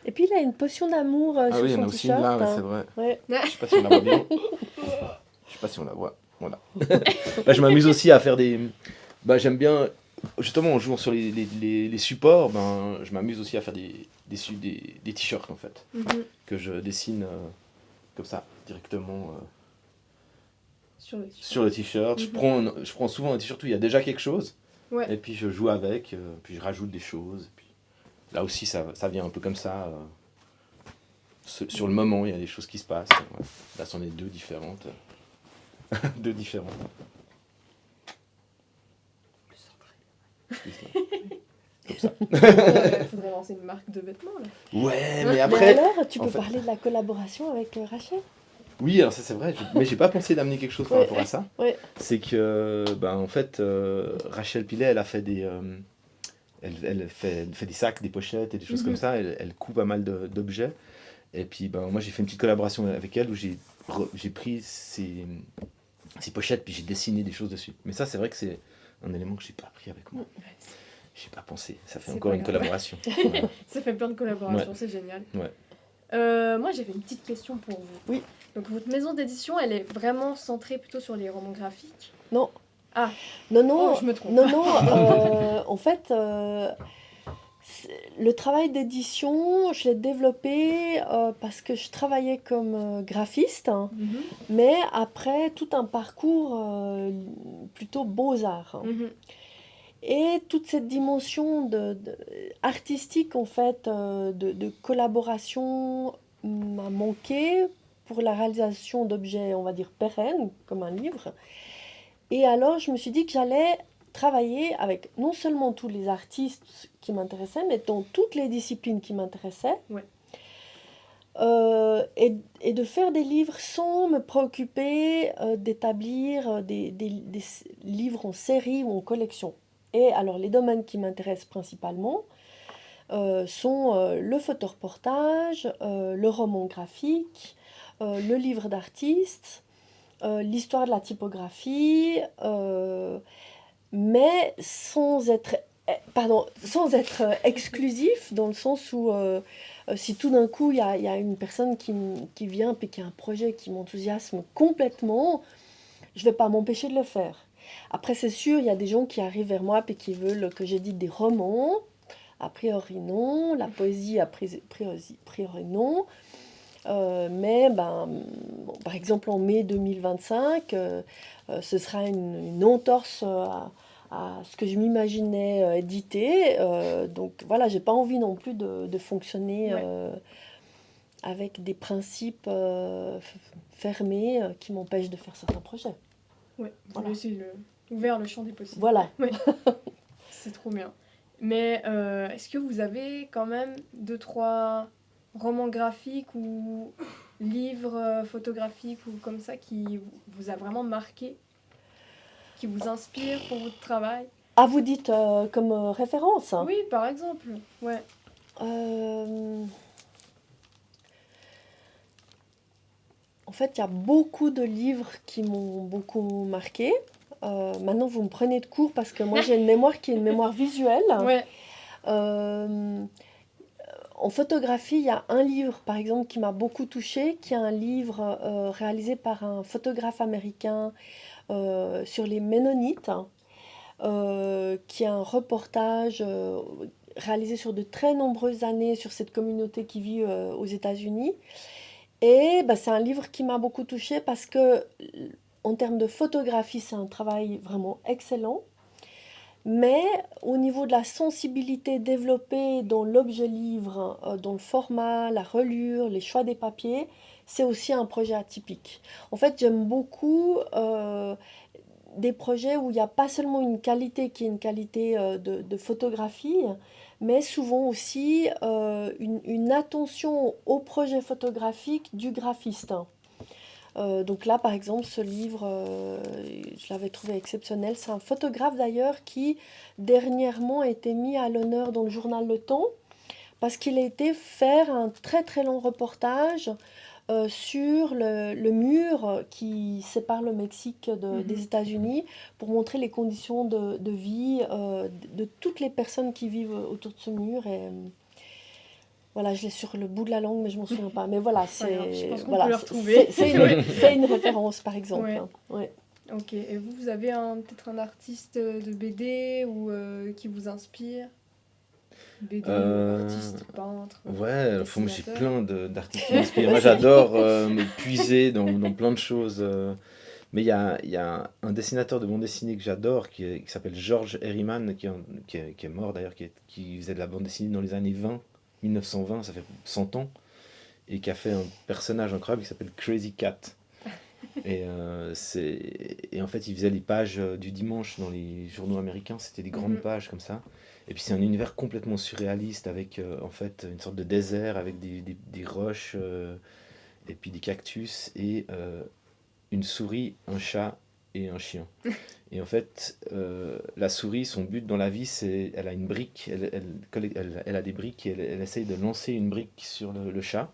Et puis il a une potion d'amour Ah sur oui, il y en son a aussi une t-shirt. là, ouais, hein. c'est vrai. Ouais. Je sais pas si on la voit bien. Je sais pas si on la voit. Voilà. Bah, je m'amuse aussi à faire des. Bah, j'aime bien. Justement, en jouant sur les supports, ben, je m'amuse aussi à faire des t-shirts en fait. Mhm. Que je dessine comme ça, directement Sur le t-shirt. sur le t-shirt. Je prends souvent un t-shirt où il y a déjà quelque chose. Ouais. Et puis je joue avec, puis je rajoute des choses. Et puis là aussi, ça vient un peu comme ça. Sur le moment, il y a des choses qui se passent. Ouais. Là, c'en est 2 différentes. 2 différentes. Comme ça. Faudrait lancer une marque de vêtements, là. Ouais, mais Mais après... alors, tu en peux fait- parler de la collaboration avec Rachel? Oui, alors ça c'est vrai, mais j'ai pas pensé d'amener quelque chose par Ouais. rapport à ça. Ouais. C'est que, en fait, Rachel Pilet, elle a fait elle fait des sacs, des pochettes et des choses Mhm. comme ça. Elle coud pas mal d'objets. Et puis, moi, j'ai fait une petite collaboration avec elle où j'ai pris ces pochettes puis j'ai dessiné des choses dessus. Mais ça, c'est vrai que c'est un élément que j'ai pas pris avec moi. Ouais, J'ai pas pensé. Ça fait C'est encore pas une grave. collaboration. Voilà. Ça fait plein de collaborations, Ouais. c'est génial. Ouais. Moi, j'avais une petite question pour vous. Oui. Donc, votre maison d'édition, elle est vraiment centrée plutôt sur les romans graphiques? Non. Ah. Non, Oh, non, je me trompe. non, non. En fait, le travail d'édition, je l'ai développé parce que je travaillais comme graphiste, hein, Mhm, mais après tout un parcours plutôt beaux-arts, hein. mhm, Et toute cette dimension artistique, en fait, de collaboration m'a manqué pour la réalisation d'objets, on va dire, pérennes, comme un livre. Et alors, je me suis dit que j'allais travailler avec non seulement tous les artistes qui m'intéressaient, mais dans toutes les disciplines qui m'intéressaient. Ouais. Et de faire des livres sans me préoccuper d'établir des livres en série ou en collection. Et alors, les domaines qui m'intéressent principalement sont le photoreportage, le roman graphique, le livre d'artiste, l'histoire de la typographie, mais sans être exclusif, dans le sens où si tout d'un coup il y a une personne qui vient et qui a un projet qui m'enthousiasme complètement, je ne vais pas m'empêcher de le faire. Après, c'est sûr, il y a des gens qui arrivent vers moi et qui veulent que j'édite des romans. A priori, non. La poésie, a priori, non. Mais bon, par exemple, en mai 2025, ce sera une entorse à ce que je m'imaginais éditer. Donc voilà, j'ai pas envie non plus de fonctionner Ouais. avec des principes fermés qui m'empêchent de faire certains projets. Ouais, vous Voilà. laissez ouvert le champ des possibles. Voilà. Ouais. C'est trop bien. Mais est-ce que vous avez quand même 2-3 romans graphiques ou livres photographiques ou comme ça qui vous a vraiment marqué, qui vous inspire pour votre travail? Ah, vous dites comme référence? Oui, par exemple. Ouais. En fait, il y a beaucoup de livres qui m'ont beaucoup marqué. Maintenant, vous me prenez de court parce que moi, j'ai une mémoire qui est une mémoire visuelle. Ouais. Euh, En photographie, il y a un livre, par exemple, qui m'a beaucoup touchée, qui est un livre réalisé par un photographe américain sur les Ménonites, qui est un reportage réalisé sur de très nombreuses années sur cette communauté qui vit aux États-Unis. Et c'est un livre qui m'a beaucoup touchée parce que, en termes de photographie, c'est un travail vraiment excellent. Mais au niveau de la sensibilité développée dans l'objet livre, dans le format, la reliure, les choix des papiers, c'est aussi un projet atypique. En fait, j'aime beaucoup des projets où il n'y a pas seulement une qualité qui est une qualité de photographie, mais souvent aussi une attention au projet photographique du graphiste. Donc là, par exemple, ce livre, je l'avais trouvé exceptionnel. C'est un photographe d'ailleurs qui dernièrement a été mis à l'honneur dans le journal Le Temps parce qu'il a été faire un très très long reportage sur le mur qui sépare le Mexique des États-Unis pour montrer les conditions de vie de toutes les personnes qui vivent autour de ce mur. Et voilà, je l'ai sur le bout de la langue, mais je m'en souviens pas. Mais voilà, Je pense qu'on voilà, peut le retrouver. c'est une référence, par exemple. Ouais. Hein. Ouais. Ok, et vous avez peut-être un artiste de BD ou qui vous inspire? BD, artiste, peintre, Ouais, moi j'ai dessinateur. plein d'artistes qui m'inspirent. Moi j'adore me puiser dans plein de choses. Mais il y a un dessinateur de bande dessinée que j'adore qui s'appelle George Herriman, qui est mort d'ailleurs, qui faisait de la bande dessinée dans les années 1920, ça fait 100 ans, et qui a fait un personnage incroyable qui s'appelle Crazy Cat. Et en fait, il faisait les pages du dimanche dans les journaux américains, c'était des grandes pages comme ça. Et puis c'est un univers complètement surréaliste avec en fait une sorte de désert avec des roches et puis des cactus et une souris, un chat et un chien. Et en fait, la souris, son but dans la vie, c'est elle a une brique, elle a des briques et elle essaye de lancer une brique sur le chat.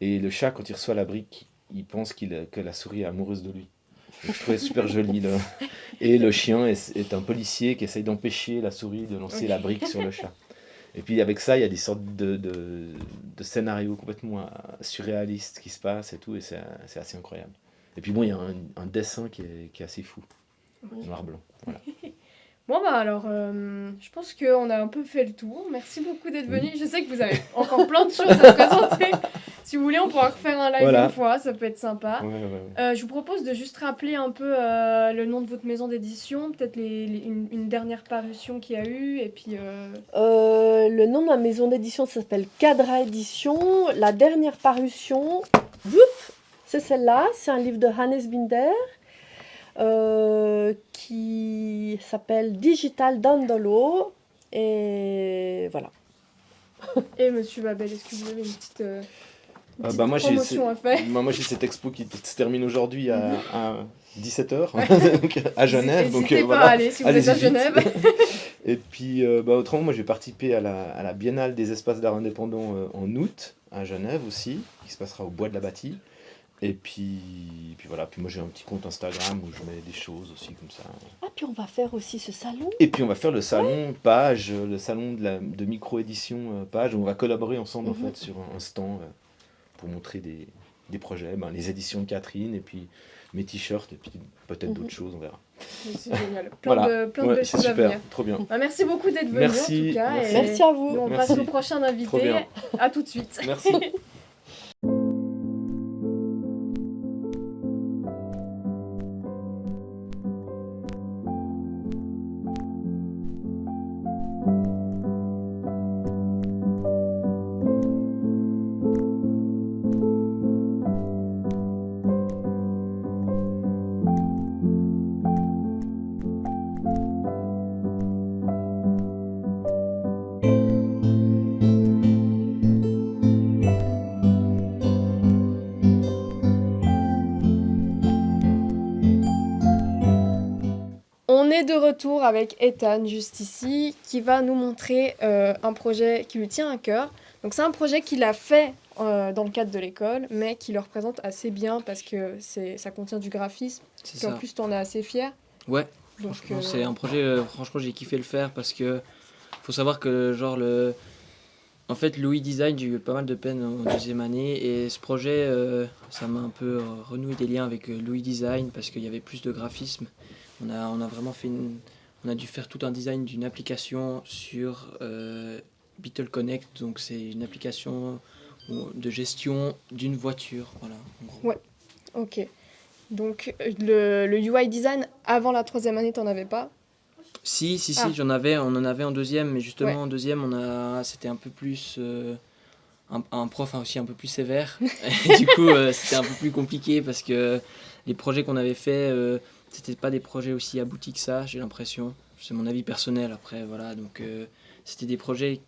Et le chat, quand il reçoit la brique, il pense que la souris est amoureuse de lui. Donc, je trouvais super joli. Là. Et le chien est un policier qui essaye d'empêcher la souris de lancer la brique sur le chat. Et puis avec ça, il y a des sortes de scénarios complètement surréalistes qui se passent et tout, et c'est assez incroyable. Et puis bon, il y a un dessin qui est assez fou, Oui. noir-blanc. Voilà. Bon, bah alors, je pense qu'on a un peu fait le tour. Merci beaucoup d'être venu. Je sais que vous avez encore plein de choses à présenter. Si vous voulez, on pourra refaire un live Voilà. une fois, ça peut être sympa. Ouais. Je vous propose de juste rappeler un peu le nom de votre maison d'édition, peut-être une dernière parution qu'il y a eu, et puis... Le nom de ma maison d'édition s'appelle Cadra Édition. La dernière parution, c'est celle-là. C'est un livre de Hannes Binder qui s'appelle Digital Dandolo. Et voilà. Et Monsieur Babel, est-ce que vous avez une petite Moi, promotion à faire? moi j'ai cette expo qui se termine aujourd'hui à 17h à Genève. Donc N'hésitez pas voilà. à aller si vous êtes Allez-y à vite. Genève. Et puis autrement, moi je vais participer à la Biennale des espaces d'art indépendants en août à Genève aussi, qui se passera au Bois de la Bâtie. Et puis voilà, puis moi j'ai un petit compte Instagram où je mets des choses aussi comme ça. Ah, puis on va faire aussi ce salon. Et puis on va faire le salon Page, le salon de micro-édition Page, où on va collaborer ensemble en fait sur un stand pour montrer des projets, les éditions de Catherine, et puis mes t-shirts, et puis peut-être d'autres choses, on verra. C'est génial. Voilà. Plein de belles c'est choses à super, venir. trop bien. Bah, merci beaucoup d'être venu en Merci, tout cas. merci. Et Merci à vous. nous, on Merci. passe au prochain Trop invité. bien. À tout de suite. Merci. On est de retour avec Ethan, juste ici, qui va nous montrer un projet qui lui tient à cœur. Donc c'est un projet qu'il a fait dans le cadre de l'école, mais qui le représente assez bien parce que ça contient du graphisme. C'est Puis en ça. plus, t'en es assez fier. Ouais, Donc, franchement, c'est un projet, franchement, j'ai kiffé le faire parce que faut savoir que, genre, en fait, Louis Design, j'ai eu pas mal de peine en deuxième année et ce projet, ça m'a un peu renoué des liens avec Louis Design parce qu'il y avait plus de graphisme. On a vraiment fait on a dû faire tout un design d'une application sur Beetle Connect, donc c'est une application de gestion d'une voiture, voilà, en gros. Ouais. Ok. Donc le UI design, avant la troisième année, t'en avais pas? Si, Ah. on en avait en deuxième, mais justement en deuxième, c'était un peu plus un prof aussi un peu plus sévère. Et du coup, c'était un peu plus compliqué parce que les projets qu'on avait fait, c'était pas des projets aussi aboutis que ça, j'ai l'impression. C'est mon avis personnel après, voilà. Donc c'était des projets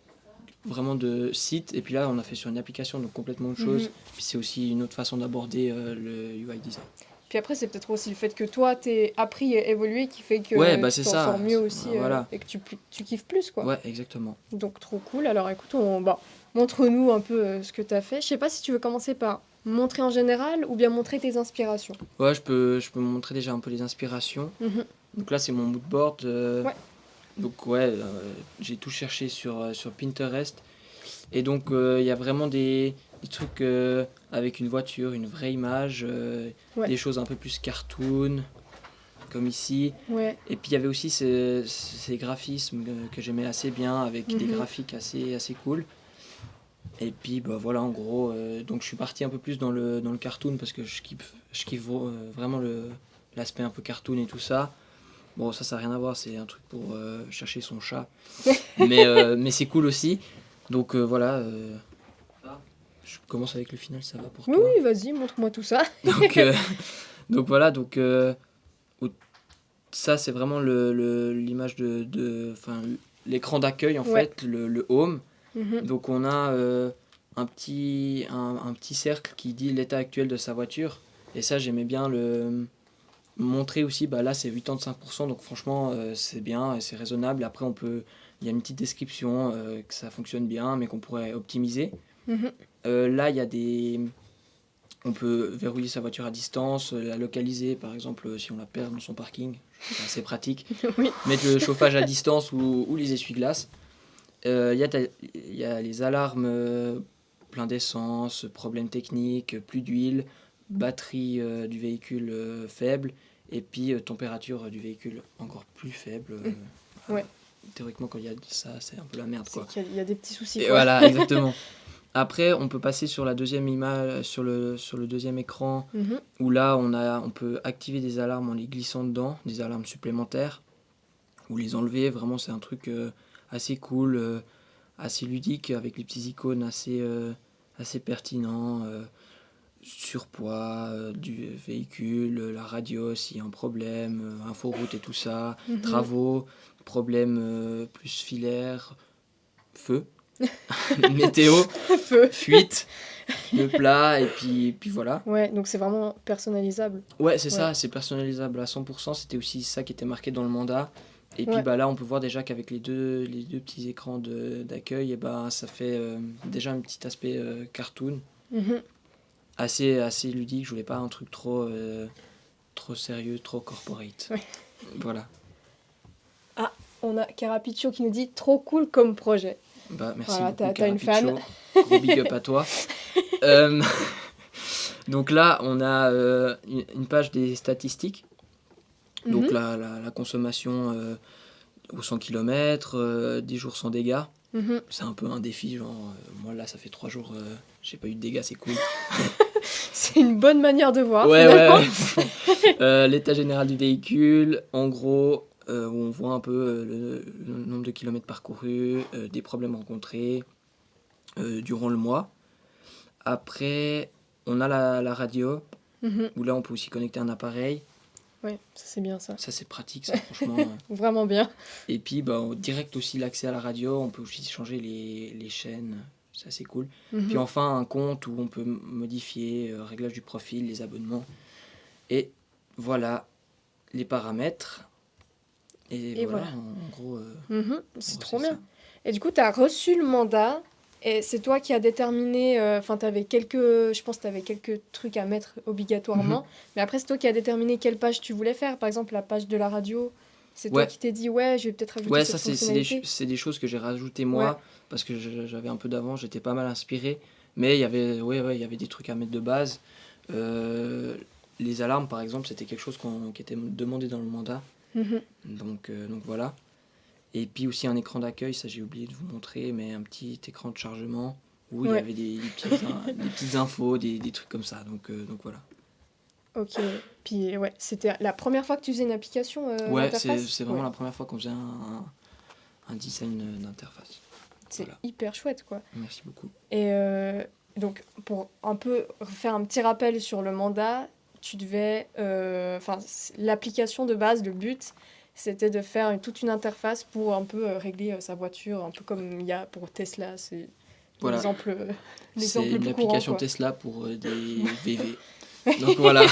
vraiment de site, et puis là, on a fait sur une application, donc complètement autre chose. Puis c'est aussi une autre façon d'aborder le UI design. Puis après, c'est peut-être aussi le fait que toi, t'es appris et évolué qui fait que Ouais, bah, tu c'est t'en ça. sors mieux aussi Voilà. et que tu kiffes plus, quoi. Ouais, exactement. Donc trop cool. Alors écoute, montre-nous un peu ce que tu as fait. Je sais pas si tu veux commencer par montrer en général ou bien montrer tes inspirations. Ouais, je peux montrer déjà un peu les inspirations. Donc là, c'est mon mood board. Ouais. Donc j'ai tout cherché sur Pinterest. Et donc, il y a vraiment des trucs avec une voiture, une vraie image, Ouais. des choses un peu plus cartoon, comme ici. Ouais. Et puis, il y avait aussi ces graphismes que j'aimais assez bien, avec des graphiques assez cool. Et puis, bah, voilà, en gros, donc je suis parti un peu plus dans le cartoon parce que je kiffe vraiment l'aspect un peu cartoon et tout ça. Bon, ça n'a rien à voir, c'est un truc pour chercher son chat. mais c'est cool aussi. Donc voilà, je commence avec le final, ça va pour Oui, toi. oui, vas-y, montre-moi tout ça. Donc voilà, ça c'est vraiment l'image enfin, l'écran d'accueil en Ouais. fait, le home. Mhm. Donc on a un petit cercle qui dit l'état actuel de sa voiture. Et ça j'aimais bien le montrer aussi, bah là c'est 85%, donc franchement c'est bien et c'est raisonnable. Après il y a une petite description que ça fonctionne bien mais qu'on pourrait optimiser. Mhm. Là il y a on peut verrouiller sa voiture à distance, la localiser par exemple si on la perd dans son parking, c'est assez pratique. Oui. Mettre le chauffage à distance ou les essuie-glaces. Il y a les alarmes plein d'essence, problème technique, plus d'huile, batterie du véhicule faible, et puis température du véhicule encore plus faible. Ouais. Théoriquement, quand il y a ça, c'est un peu la merde, quoi. C'est qu'il y a des petits soucis. Et quoi. voilà, exactement. Après, on peut passer sur la deuxième image, sur le deuxième écran, Mhm. où là, on peut activer des alarmes en les glissant dedans, des alarmes supplémentaires, ou les enlever. Vraiment, c'est un truc assez cool, assez ludique, avec les petits icônes assez pertinents. Surpoids du véhicule, la radio s'il y a un problème, inforoute et tout ça, Mhm. travaux, problème plus filaire, feu, météo, Feu. fuite, le plat, et puis voilà. Ouais, donc c'est vraiment personnalisable. Ouais, c'est Ouais. ça, c'est personnalisable à 100%, c'était aussi ça qui était marqué dans le mandat. Et puis Ouais. bah là, on peut voir déjà qu'avec les deux petits écrans d'accueil, et ben ça fait déjà un petit aspect cartoon, Mhm. assez ludique. Je voulais pas un truc trop sérieux, trop corporate. Ouais. Voilà. On a Carapicho qui nous dit trop cool comme projet. Bah merci Voilà, beaucoup. t'as une fan. Carapicho. Gros big up à toi. Euh, donc là, on a une page des statistiques. Donc Mhm. la consommation au 100 km, 10 jours sans dégâts. Mhm. C'est un peu un défi, genre moi là ça fait 3 jours, j'ai pas eu de dégâts, c'est cool. C'est une bonne manière de voir. Ouais, finalement. L'état général du véhicule, en gros, où on voit un peu le nombre de kilomètres parcourus, des problèmes rencontrés durant le mois. Après, on a la radio, Mhm. où là on peut aussi connecter un appareil. Ouais, ça c'est bien ça. Ça c'est pratique, ça franchement. Vraiment bien. Et puis bah, direct aussi l'accès à la radio, on peut aussi changer les chaînes, c'est assez cool. Mhm. Puis enfin un compte où on peut modifier réglage du profil, les abonnements. Et voilà les paramètres. Et voilà, voilà. en gros. Mhm. C'est en gros, trop c'est bien. ça. Et du coup, tu as reçu le mandat et c'est toi qui as déterminé. Enfin, je pense que tu avais quelques trucs à mettre obligatoirement. Mhm. Mais après, c'est toi qui as déterminé quelle page tu voulais faire. Par exemple, la page de la radio. C'est toi Ouais. qui t'es dit, ouais, je vais peut-être ajouter Ouais, cette ça c'est fonctionnalité. c'est des choses que j'ai rajoutées moi, Ouais. parce que j'avais un peu d'avance, j'étais pas mal inspiré. Mais il y avait, il y avait des trucs à mettre de base. Euh, les alarmes par exemple, c'était quelque chose qui était demandé dans le mandat. Mhm. Donc voilà. Et puis aussi un écran d'accueil, ça j'ai oublié de vous montrer, mais un petit écran de chargement où il y Ouais. avait des petites infos, des trucs comme ça. Donc voilà. Ok. Puis, ouais, c'était la première fois que tu faisais une application Ouais, d'interface. c'est vraiment Ouais. la première fois qu'on faisait un design d'interface. C'est Voilà. hyper chouette, quoi. Merci beaucoup. Et donc, pour un peu faire un petit rappel sur le mandat, tu devais. Enfin, l'application de base, le but, c'était de faire toute une interface pour un peu régler sa voiture, un peu comme il y a pour Tesla. C'est Voilà. l'exemple C'est le une plus courant. application Quoi. Tesla pour des VV. Donc voilà.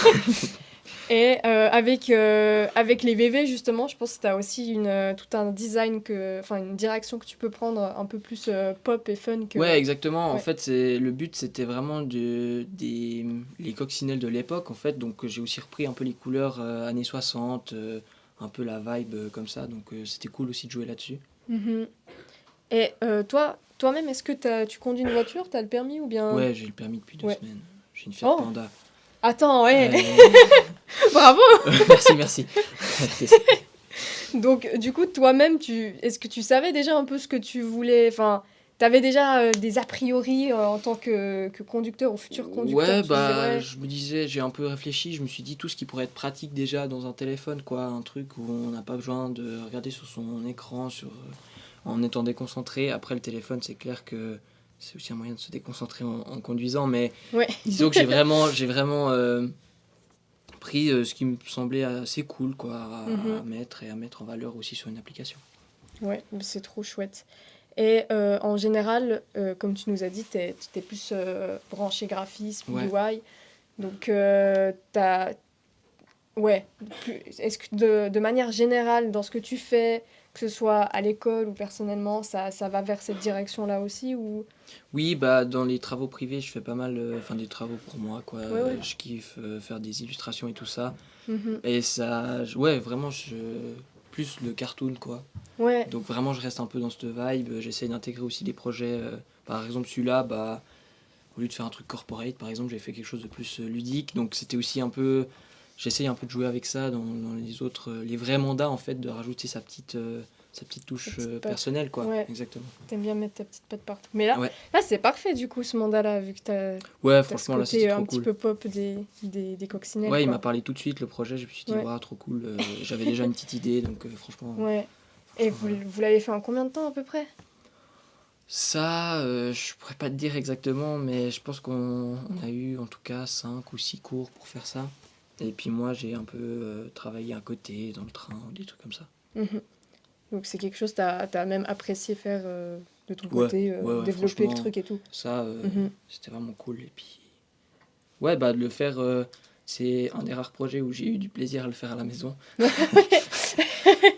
Et avec les VV, justement, je pense que tu as aussi tout un design, une direction que tu peux prendre un peu plus pop et fun que. Ouais, exactement. En Ouais. fait, le but, c'était vraiment les coccinelles de l'époque, en fait. Donc, j'ai aussi repris un peu les couleurs années 60, un peu la vibe comme ça. Donc, c'était cool aussi de jouer là-dessus. Mhm. Et toi-même, est-ce que tu conduis une voiture? Tu as le permis ou bien... Ouais, j'ai le permis depuis 2 Ouais. semaines. J'ai une Fiat Oh. Panda. Attends, ouais, Euh, bravo. merci. Donc, du coup, toi-même, est-ce que tu savais déjà un peu ce que tu voulais... Enfin, tu avais déjà des a priori en tant que conducteur ou futur conducteur. Ouais, Tu disais, bah, ouais. je me disais, j'ai un peu réfléchi, je me suis dit tout ce qui pourrait être pratique déjà dans un téléphone, quoi. Un truc où on n'a pas besoin de regarder sur son écran en étant déconcentré. Après, le téléphone, c'est clair que c'est aussi un moyen de se déconcentrer en conduisant, mais Ouais. disons que j'ai vraiment pris ce qui me semblait assez cool, quoi, à mettre et à mettre en valeur aussi sur une application. Ouais, c'est trop chouette. Et en général, comme tu nous as dit, t'es plus branché graphisme, Ouais. UI. Donc, ouais, est-ce que de manière générale, dans ce que tu fais, que ce soit à l'école ou personnellement, ça va vers cette direction-là aussi ou... Oui, bah, dans les travaux privés, je fais pas mal, des travaux pour moi, quoi. Ouais. Je kiffe faire des illustrations et tout ça. Mhm. Et ça, ouais, vraiment, plus le cartoon, quoi. Ouais. Donc vraiment, je reste un peu dans cette vibe. J'essaie d'intégrer aussi des projets. Par exemple, celui-là, bah, au lieu de faire un truc corporate, par exemple, j'ai fait quelque chose de plus ludique. Donc c'était aussi un peu... J'essaye un peu de jouer avec ça dans les autres... les vrais mandats, en fait, de rajouter sa petite touche petite patte. personnelle, quoi. Ouais. Exactement. T'aimes bien mettre ta petite patte partout. Mais là, Ouais. là c'est parfait du coup ce mandat-là, vu que Ouais, t'as ce franchement, là, côté c'était un trop petit cool. peu pop des coccinelles. Ouais, il quoi. m'a parlé tout de suite, le projet. Je me suis dit, Ouais. waouh, trop cool. J'avais déjà une petite idée, donc franchement... Ouais. Et Voilà. vous l'avez fait en combien de temps à peu près? Ça, je pourrais pas te dire exactement, mais je pense qu'on a eu en tout cas 5 ou 6 cours pour faire ça. Et puis moi, j'ai un peu travaillé à côté, dans le train, ou des trucs comme ça. Mhm. Donc c'est quelque chose que t'as même apprécié faire de ton Ouais, côté, ouais, développer le franchement, truc et tout. ça, Mhm. c'était vraiment cool. Et puis, ouais, bah, de le faire, c'est un des rares projets où j'ai eu du plaisir à le faire à la maison.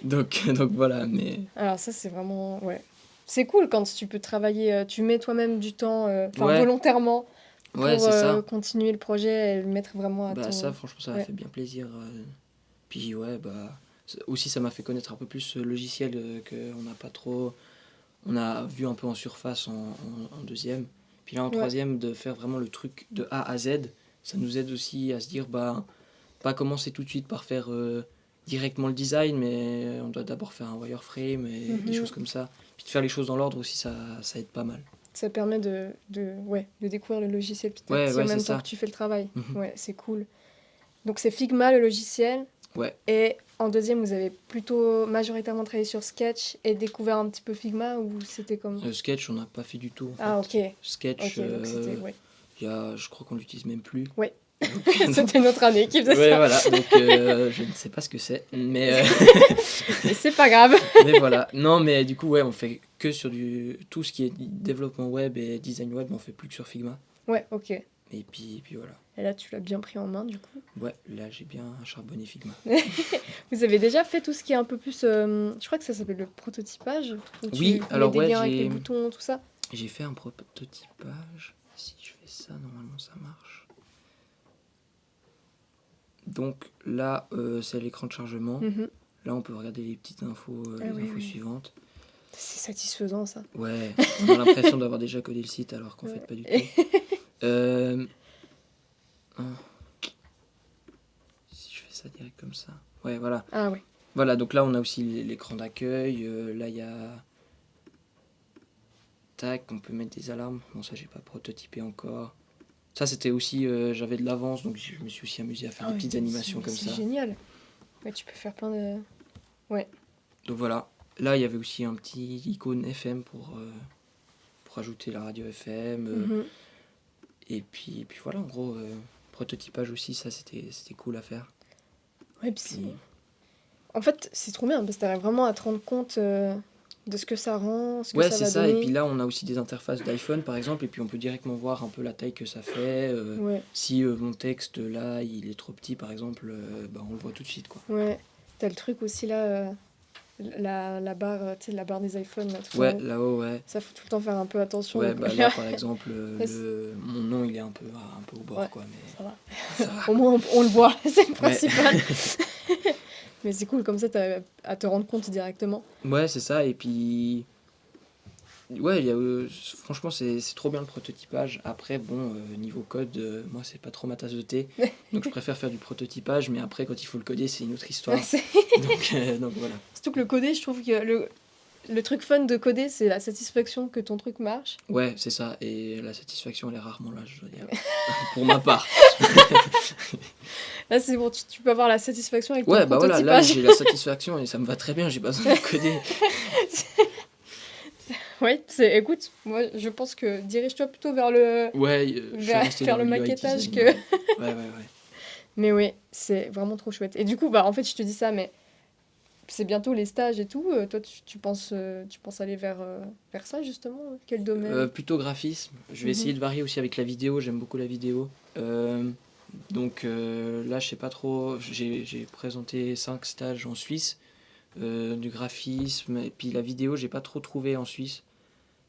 Donc voilà, mais Alors ça c'est vraiment... Ouais. C'est cool quand tu peux travailler, tu mets toi-même du temps, ouais, volontairement, ouais, pour c'est ça. continuer le projet et le mettre vraiment à Bah, ton... ça, franchement, ça m'a Ouais. fait bien plaisir. Puis, ouais, bah, aussi, ça m'a fait connaître un peu plus ce logiciel qu'on n'a pas trop. On a vu un peu en surface en deuxième. Puis là, en Ouais. troisième, de faire vraiment le truc de A à Z, ça nous aide aussi à se dire, bah, pas commencer tout de suite par faire directement le design, mais on doit d'abord faire un wireframe et des Mhm. choses comme ça. Puis de faire les choses dans l'ordre aussi, ça aide pas mal. Ça permet de découvrir le logiciel petit à Ouais, petit ouais, en c'est même temps ça. que tu fais le travail. Mhm. Ouais, c'est cool. Donc c'est Figma le logiciel. Ouais. Et en deuxième, vous avez plutôt majoritairement travaillé sur Sketch et découvert un petit peu Figma ou c'était comme... Sketch, on n'a pas fait du tout. En Ah fait. ok, Sketch, donc c'était... Ouais. je crois qu'on l'utilise même plus. Ouais. Donc, C'était notre année qui faisait ouais, ça. voilà. Donc, je ne sais pas ce que c'est, mais, Mais c'est pas grave. mais voilà. Non, mais du coup, ouais, on fait que sur tout ce qui est développement web et design web, on fait plus que sur Figma. Ouais, ok. Et puis voilà. Et là, tu l'as bien pris en main du coup. Ouais, là, j'ai bien charbonné Figma. Vous avez déjà fait tout ce qui est un peu plus... je crois que ça s'appelle le prototypage. Où tu Oui, mets alors des ouais, liens avec les boutons, tout ça. j'ai fait un prototypage. Si je fais ça, normalement, ça marche. Donc là, c'est l'écran de chargement. Mhm. Là, on peut regarder les petites infos, Ah les oui, infos oui. suivantes. C'est satisfaisant ça. Ouais, on a l'impression d'avoir déjà codé le site alors qu'en Ouais. fait pas du tout. Euh, ah. Si je fais ça direct comme ça. Ouais, voilà. Ah ouais. Voilà, donc là on a aussi l'écran d'accueil. Là il y a. Tac, on peut mettre des alarmes. Bon, ça j'ai pas prototypé encore. Ça c'était aussi. J'avais de l'avance donc je me suis aussi amusé à faire Ah des ouais, petites animations comme c'est ça. génial. Ouais, tu peux faire plein de... Donc voilà. Là il y avait aussi un petit icône FM pour ajouter la radio FM. Mhm. Et puis voilà, en gros, prototypage aussi, ça c'était cool à faire. Ouais, puis Puis, en fait, c'est trop bien parce que t'arrives vraiment à te rendre compte de ce que ça rend, ce que ouais, ça c'est va ça. donner. Et puis là, on a aussi des interfaces d'iPhone par exemple, et puis on peut directement voir un peu la taille que ça fait. Ouais, Si mon texte là, il est trop petit par exemple, bah, on le voit tout de suite quoi. ouais. T'as le truc aussi là, la barre, tu sais, la barre des iPhones là, tout en Ouais, haut. là-haut, ouais. Ça faut tout le temps faire un peu attention. Ouais, donc- bah là par exemple, Ouais, mon nom il est un peu au bord Ouais. quoi, mais Ça va. ça va. Au moins on le voit, c'est le Ouais. principal. Mais c'est cool comme ça, t'as à te rendre compte directement. Ouais, c'est ça. Et puis, ouais, franchement, c'est trop bien le prototypage. Après, bon, niveau code, moi, c'est pas trop ma tasse de thé. Donc, je préfère faire du prototypage. Mais après, quand il faut le coder, c'est une autre histoire. Donc voilà. Surtout que le coder, je trouve que le truc fun de coder, c'est la satisfaction que ton truc marche. Ouais, c'est ça. Et la satisfaction, elle est rarement là, je dois dire. Pour ma part. Là, c'est bon, tu peux avoir la satisfaction avec ton Ouais, bah voilà, là, prototypage. j'ai la satisfaction et ça me va très bien. J'ai pas besoin de coder. Oui, écoute, moi je pense que dirige-toi plutôt vers le... Ouais, je suis Vers resté faire dans le UI maquettage design, que... Ouais. Mais oui, c'est vraiment trop chouette. Et du coup, bah en fait, je te dis ça, mais c'est bientôt les stages et tout. Toi, tu penses aller vers ça, justement? Quel domaine? Plutôt graphisme. Je vais Mhm. essayer de varier aussi avec la vidéo. J'aime beaucoup la vidéo. Donc là, je sais pas trop. J'ai présenté 5 stages en Suisse, du graphisme. Et puis la vidéo, j'ai pas trop trouvé en Suisse.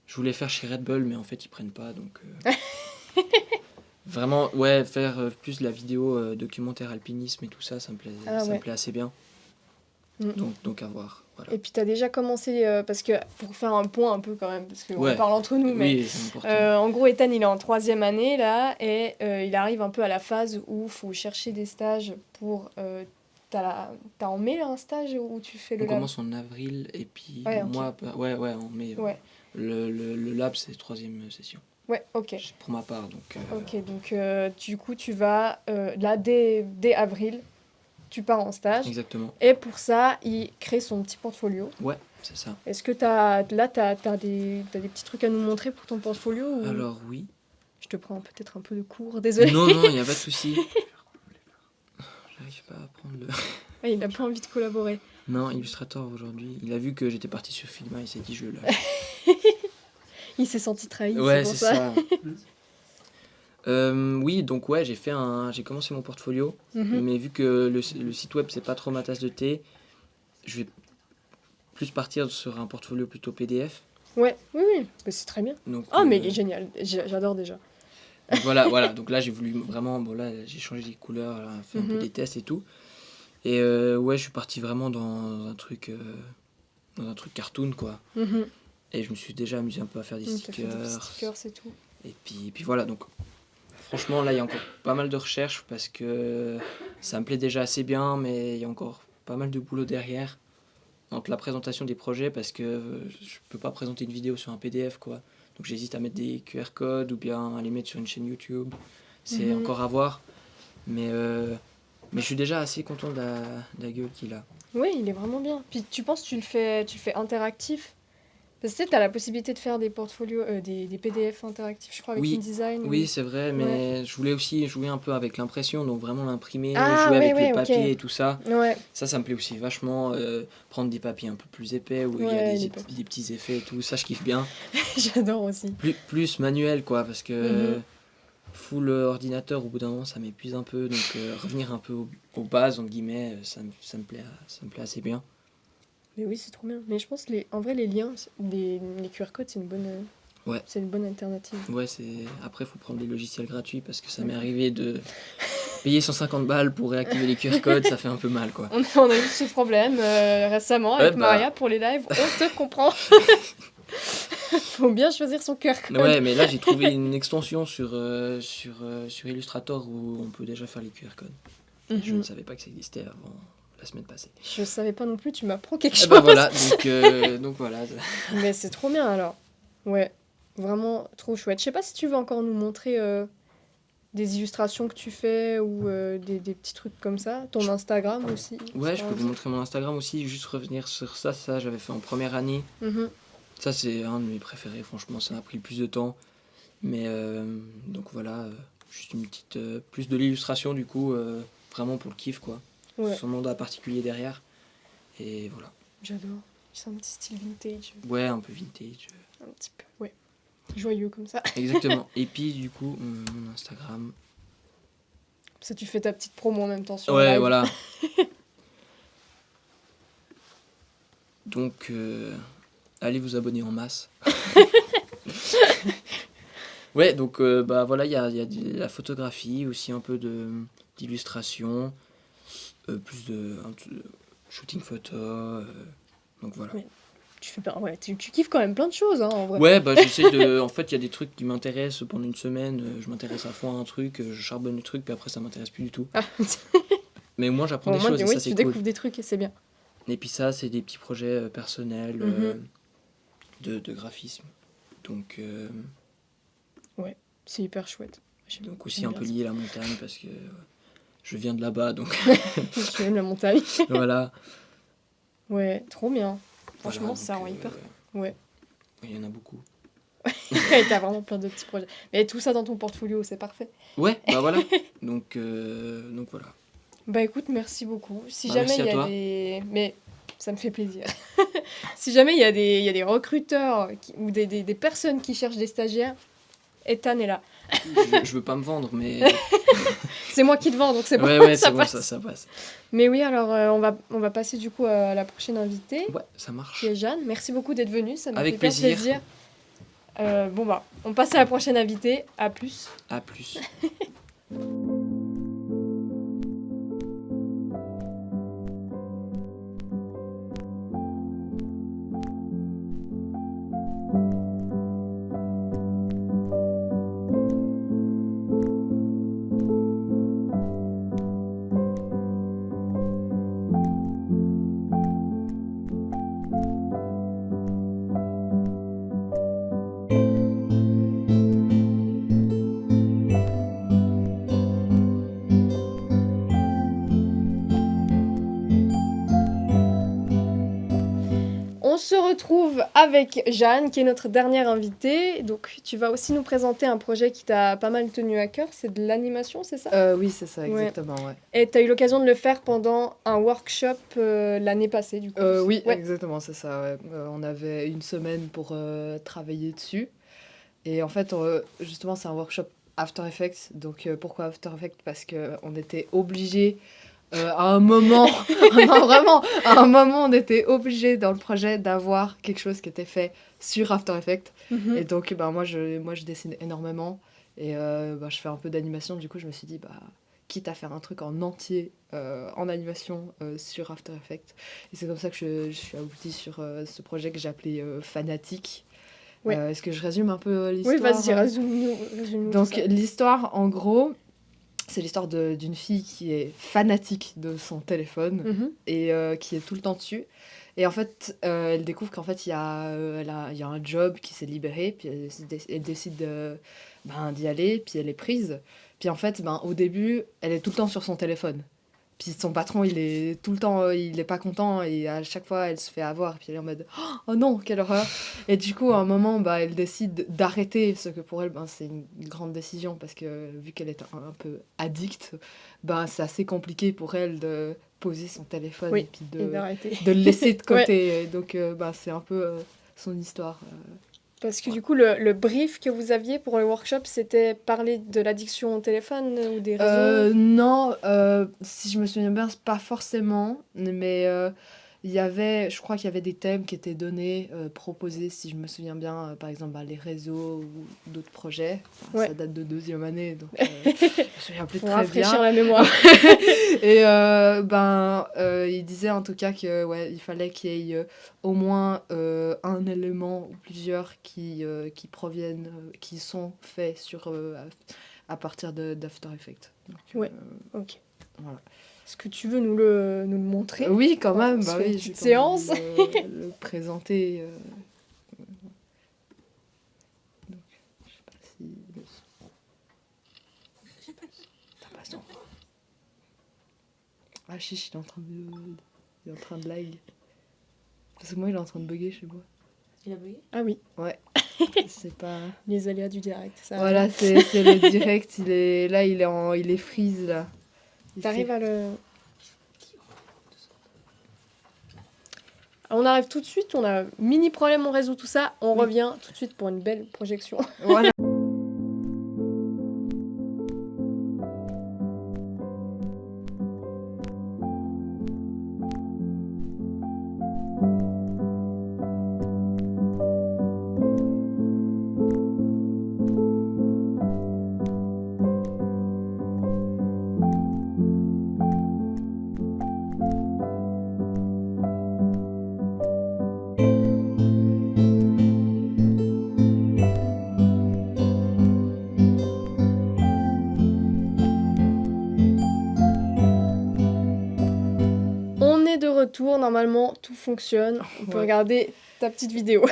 Je voulais faire chez Red Bull, mais en fait, ils prennent pas. Donc vraiment, ouais, faire plus de la vidéo documentaire alpinisme et tout ça, ça me plaît, Ah ça me ouais. plaît assez bien. Donc à voir. Voilà. Et puis tu as déjà commencé, parce que pour faire un point un peu quand même, parce qu'on Ouais. parle entre nous, mais Oui, c'est important. en gros, Ethan, il est en 3e année là, et il arrive un peu à la phase où il faut chercher des stages pour... t'as en mai là, un stage où tu fais le On lab? commence en avril et puis Ouais, ok. moi, ouais, en mai. Ouais. Le lab, c'est 3e session. Ouais, ok. Pour ma part, donc. Ok, donc du coup, tu vas, là, dès avril, tu pars en stage. Exactement. Et pour ça, il crée son petit portfolio. Ouais, c'est ça. Est-ce que t'as des petits trucs à nous montrer pour ton portfolio ou... Alors oui. Je te prends peut-être un peu de cours, désolé. Non, il n'y a pas de souci. J'arrive pas à prendre le... Ouais, il n'a pas envie de collaborer. Non, Illustrator aujourd'hui, il a vu que j'étais parti sur Figma, il s'est dit je le lâche. Il s'est senti trahi, Ouais, c'est pour c'est ça. ça. Oui, donc ouais, j'ai commencé mon portfolio, Mhm. mais vu que le site web c'est pas trop ma tasse de thé, je vais plus partir sur un portfolio plutôt PDF. Ouais, oui, mais c'est très bien. Donc, Oh, mais il est génial. J'adore déjà. donc voilà. Donc là j'ai voulu vraiment, bon là j'ai changé les couleurs, là, fait un peu Mhm. des tests et tout. Et ouais, je suis parti vraiment dans un truc cartoon quoi. Mhm. Et je me suis déjà amusé un peu à faire des T'as fait des petits stickers. stickers, c'est tout. Et puis voilà, donc franchement là il y a encore pas mal de recherches parce que ça me plaît déjà assez bien, mais il y a encore pas mal de boulot derrière entre la présentation des projets parce que je peux pas présenter une vidéo sur un PDF quoi. Donc j'hésite à mettre des QR codes ou bien à les mettre sur une chaîne YouTube. C'est Mhm. encore à voir, mais je suis déjà assez content de la gueule qu'il a. Oui, il est vraiment bien. Puis tu penses que tu le fais interactif? Parce que tu as la possibilité de faire des portfolios, des PDF interactifs, je crois, avec Oui, InDesign. Oui, c'est vrai, mais je voulais aussi jouer un peu avec l'impression, donc vraiment l'imprimer, Ah, jouer ouais, avec ouais, le papier ok. et tout ça. Ouais, Ça me plaît aussi vachement. Prendre des papiers un peu plus épais où il y a ouais, des, les papiers. des petits effets et tout, ça je kiffe bien. J'adore aussi. Plus manuel quoi, parce que Mhm. full ordinateur, au bout d'un moment ça m'épuise un peu, donc revenir un peu aux bases, entre guillemets, ça me plaît assez bien. Mais oui, c'est trop bien. Mais je pense que en vrai, les liens, les QR codes, c'est Ouais. c'est une bonne alternative. Ouais, après faut prendre des logiciels gratuits parce que ça Ouais. m'est arrivé de payer 150 balles pour réactiver les QR codes, ça fait un peu mal quoi. On a eu ce problème récemment avec Ouais, bah. Maria pour les lives. On te comprend. Faut bien choisir son QR code. Ouais, mais là j'ai trouvé une extension sur Illustrator où on peut déjà faire les QR codes. Et je ne Mhm. savais pas que ça existait avant la semaine passée. Je savais pas non plus, tu m'apprends quelque Et chose. bah voilà, donc voilà. Mais c'est trop bien alors. Ouais, vraiment trop chouette. Je sais pas si tu veux encore nous montrer des illustrations que tu fais ou des petits trucs comme ça. Ton Instagram aussi. Ouais, si je t'as peux vous envie. montrer mon Instagram aussi, juste revenir sur ça j'avais fait en première année. Mhm. Ça c'est un de mes préférés, franchement ça m'a pris le plus de temps. Mais donc voilà, juste une petite plus de l'illustration du coup, vraiment pour le kiff quoi. Ouais, Son mandat particulier derrière. Et voilà. j'adore. C'est un petit style vintage. Ouais, un peu vintage. Un petit peu, ouais. Joyeux comme ça. Exactement. Et puis du coup, mon Instagram. Ça, tu fais ta petite promo en même temps sur Ouais, live. voilà. Donc, allez vous abonner en masse. Ouais, donc bah voilà, il y a de la photographie, aussi un peu d'illustration, plus de shooting photo. Donc voilà. Ouais. Tu fais pas... ouais, tu kiffes quand même plein de choses, hein, en vrai. Ouais, bah j'essaie de. En fait, il y a des trucs qui m'intéressent pendant une semaine. Je m'intéresse à fond à un truc, je charbonne le truc, puis après ça m'intéresse plus du tout. Ah. Mais moi, j'apprends Bon, des moi, choses et oui, ça, tu c'est cool. découvres des trucs et c'est bien. Et puis ça, c'est des petits projets personnels Mhm. de graphisme. Donc C'est hyper chouette. donc aussi j'aime un bien peu ça. lié à la montagne parce que je viens de là-bas, donc Tu aimes la montagne. voilà. Ouais, trop bien. Franchement, Voilà, ça donc, rend hyper... Ouais. Il y en a beaucoup. Et t'as vraiment plein de petits projets. Mais tout ça dans ton portfolio, c'est parfait. Ouais, bah voilà. Donc voilà. Bah écoute, merci beaucoup. Si Bah, jamais merci il y à a toi. des... Mais ça me fait plaisir. Si jamais il y a des recruteurs ou des personnes qui cherchent des stagiaires, Ethan est là. Je veux pas me vendre, mais C'est moi qui te vends, donc c'est bon, ouais, ça c'est bon, passe. ça passe. Mais oui, alors on va passer du coup à la prochaine invitée, Ouais, ça marche. qui est Jeanne. Merci beaucoup d'être venue, ça m'a Avec fait hyper plaisir. Bon bah, on passe à la prochaine invitée. À plus. À plus. se retrouve avec Jeanne, qui est notre dernière invitée. Donc, tu vas aussi nous présenter un projet qui t'a pas mal tenu à cœur. C'est de l'animation, c'est ça? Oui, c'est ça, Ouais. exactement, ouais. Et tu as eu l'occasion de le faire pendant un workshop l'année passée, du coup. Oui, Ouais. exactement, c'est ça, ouais. On avait une semaine pour travailler dessus. Et en fait, justement, c'est un workshop After Effects. Donc, pourquoi After Effects? Parce qu'on était obligés, à un moment, non, vraiment, à un moment, on était obligés dans le projet d'avoir quelque chose qui était fait sur After Effects. Mhm. Et donc, moi, je dessine énormément. Et je fais un peu d'animation. Du coup, je me suis dit, quitte à faire un truc en entier en animation sur After Effects. Et c'est comme ça que je suis aboutie sur ce projet que j'ai appelé Fanatique. Ouais. Est-ce que je résume un peu l'histoire? Oui, vas-y, résume-nous Donc, tout ça. l'histoire, en gros, c'est l'histoire d'une fille qui est fanatique de son téléphone Mhm. et qui est tout le temps dessus. Et en fait, elle découvre qu'en fait, il y a un job qui s'est libéré, puis elle décide d'y aller, puis elle est prise. Puis en fait, au début, elle est tout le temps sur son téléphone. Puis son patron, il est tout le temps, il est pas content, et à chaque fois, elle se fait avoir, puis elle est en mode « Oh non, quelle horreur !» Et du coup, à un moment, elle décide d'arrêter, ce que pour elle, c'est une grande décision, parce que vu qu'elle est un peu addicte, c'est assez compliqué pour elle de poser son téléphone Oui, et puis et d'arrêter. de le laisser de côté. Et donc, c'est un peu son histoire. Parce que du coup, le brief que vous aviez pour le workshop, c'était parler de l'addiction au téléphone ou des réseaux? Non, si je me souviens bien, c'est pas forcément, mais je crois qu'il y avait des thèmes qui étaient donnés, proposés, si je me souviens bien, par exemple les réseaux ou d'autres projets. Enfin, Ouais. ça date de deuxième année, donc je me souviens plus Pour très rafraîchir bien. la mémoire. Et il disait en tout cas que il fallait qu'il y ait au moins un élément ou plusieurs qui proviennent, qui sont faits à partir d'After Effects. Donc, Ouais. Ok. voilà. Est-ce que tu veux nous le montrer? Oui, quand On même, se fait une oui, petite j'ai quand même séance. le présenter. Donc, je sais pas si le son. T'as pas son. Ah, chiche, il est en train de lag. Parce que moi, il est en train de bugger chez moi. Il a bugué? Ah oui, C'est pas. les aléas du direct. Ça Voilà, arrive. c'est le direct. Il est freeze là. T'arrives à le... On arrive tout de suite, on a un mini problème, on résout tout ça, on Oui. revient tout de suite pour une belle projection. Voilà. On est de retour, normalement tout fonctionne. On peut Ouais. regarder ta petite vidéo.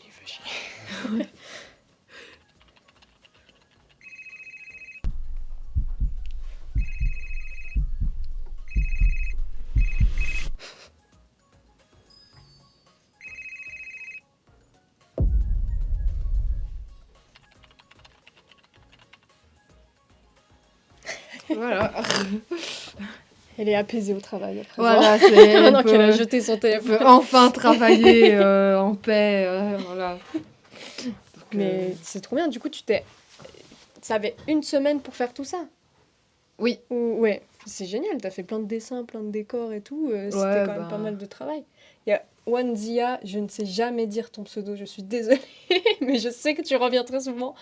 Il fait chier. Voilà. Elle est apaisée au travail après. Voilà, c'est. Maintenant elle qu'elle a peut- jeté son elle téléphone. peut enfin travailler en paix. Voilà. Donc, Mais c'est trop bien, du coup ça avait une semaine pour faire tout ça? Oui. Ouais, c'est génial, t'as fait plein de dessins, plein de décors et tout, c'était Ouais, quand même pas mal de travail. Il y a Wanzia, je ne sais jamais dire ton pseudo, je suis désolée, mais je sais que tu reviens très souvent,